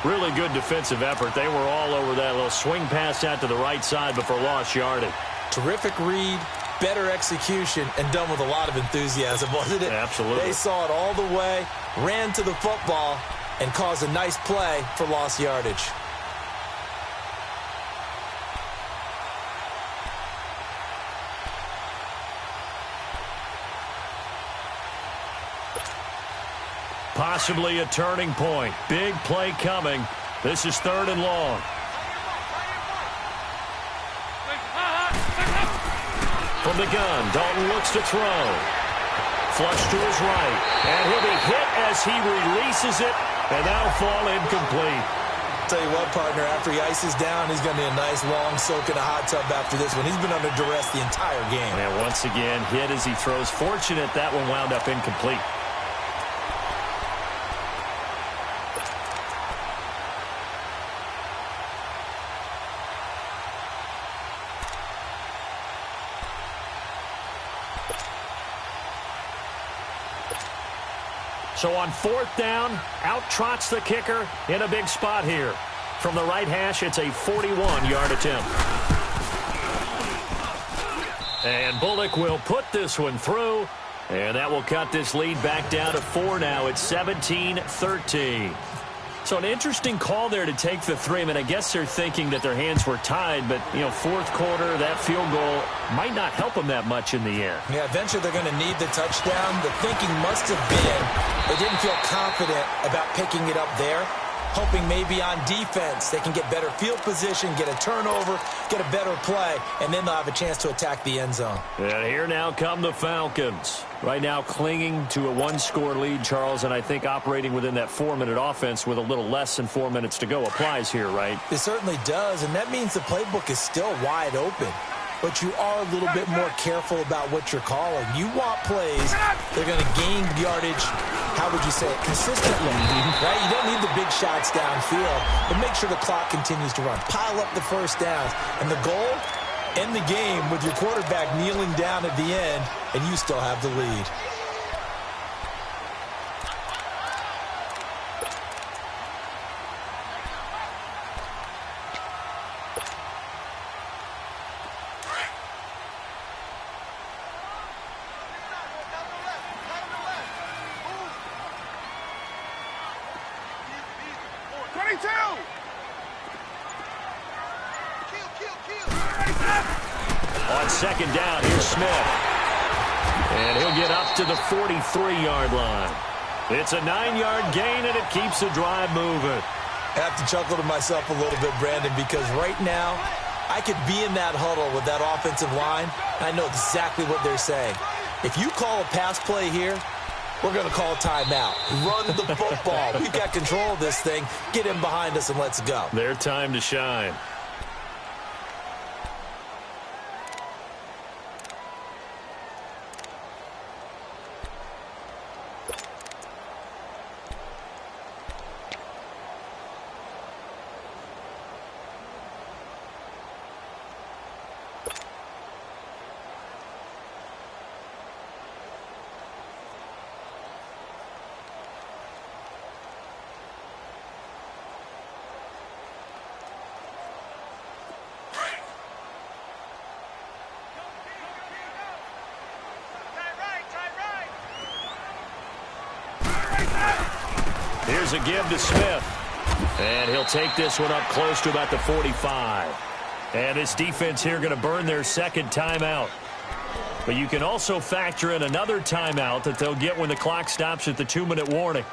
Really good defensive effort. They were all over that little swing pass out to the right side before lost yardage. Terrific read, better execution, and done with a lot of enthusiasm, wasn't it? Absolutely. They saw it all the way, ran to the football, and caused a nice play for lost yardage. Possibly a turning point. Big play coming. This is 3rd and long. From the gun, Dalton looks to throw. Flush to his right. And he'll be hit as he releases it. And that'll fall incomplete. Tell you what, partner, after he ices down, he's going to need a nice long soak in a hot tub after this one. He's been under duress the entire game. And once again, hit as he throws. Fortunate that one wound up incomplete. So on 4th down, out trots the kicker in a big spot here. From the right hash, it's a 41-yard attempt. And Bullock will put this one through, and that will cut this lead back down to 4 now. It's 17-13. So an interesting call there to take the 3. I mean, I guess they're thinking that their hands were tied, but, you know, 4th quarter, that field goal might not help them that much in the end. Yeah, eventually they're going to need the touchdown. The thinking must have been they didn't feel confident about picking it up there. hoping maybe on defense they can get better field position, get a turnover, get a better play, and then they'll have a chance to attack the end zone. And here now come the Falcons. Right now clinging to a one-score lead, Charles, and I think operating within that 4-minute offense with a little less than 4 minutes to go applies here, right? It certainly does, and that means the playbook is still wide open. But you are a little bit more careful about what you're calling. You want plays they're going to gain yardage, how would you say it, consistently, right? You don't need the big shots downfield, but make sure the clock continues to run. Pile up the first downs. And the goal, end the game with your quarterback kneeling down at the end, and you still have the lead. On second down, here's Smith. And he'll get up to the 43-yard line. It's a 9-yard gain, and it keeps the drive moving. I have to chuckle to myself a little bit, Brandon, because right now I could be in that huddle with that offensive line, and I know exactly what they're saying. If you call a pass play here, we're going to call a timeout. Run the football. We've got control of this thing. Get in behind us and let's go. Their time to shine. Here's a give to Smith. And he'll take this one up close to about the 45. And this defense here going to burn their second timeout. But you can also factor in another timeout that they'll get when the clock stops at the 2-minute warning.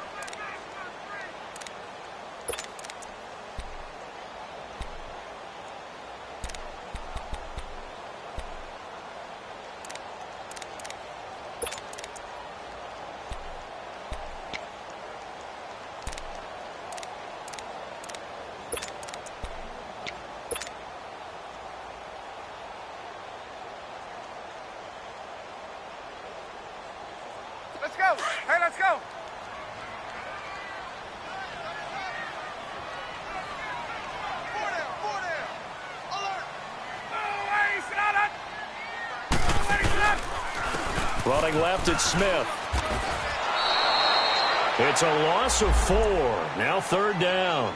Let's go. Hey, let's go. Four down. Alert. Running left, it's Smith. It's a loss of 4. Now third down.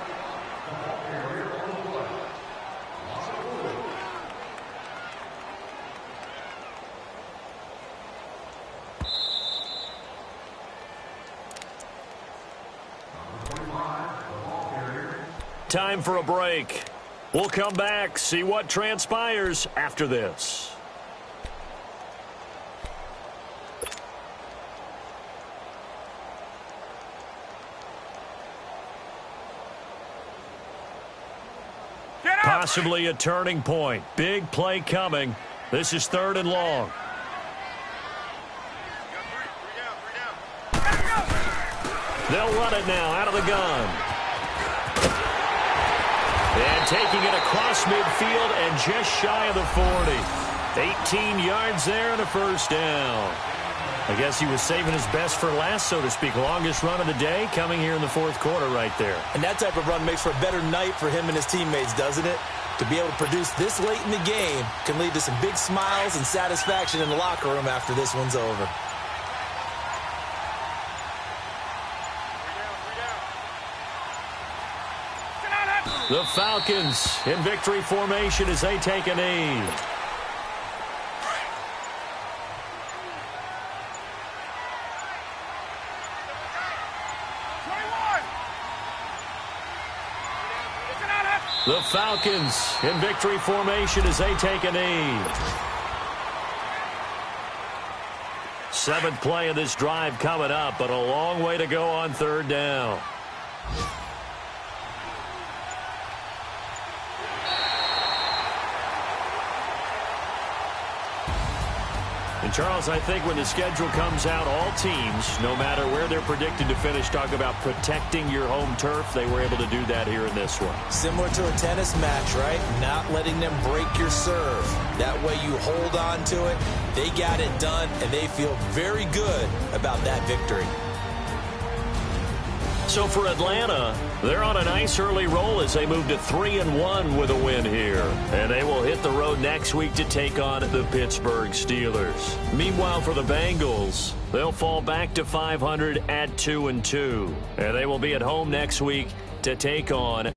Time for a break. We'll come back, see what transpires after this. Possibly a turning point. Big play coming. This is 3rd and long. They'll run it now out of the gun. And taking it across midfield and just shy of the 40. 18 yards there and a first down. I guess he was saving his best for last, so to speak. Longest run of the day coming here in the 4th quarter right there. And that type of run makes for a better night for him and his teammates, doesn't it? To be able to produce this late in the game can lead to some big smiles and satisfaction in the locker room after this one's over. The Falcons in victory formation as they take a knee. The Falcons in victory formation as they take a knee. 7th play of this drive coming up, but a long way to go on 3rd down. And, Charles, I think when the schedule comes out, all teams, no matter where they're predicted to finish, talk about protecting your home turf. They were able to do that here in this one. Similar to a tennis match, right? Not letting them break your serve. That way you hold on to it. They got it done, and they feel very good about that victory. So for Atlanta, they're on a nice early roll as they move to 3-1 with a win here. And they will hit the road next week to take on the Pittsburgh Steelers. Meanwhile, for the Bengals, they'll fall back to 500 at 2-2. And they will be at home next week to take on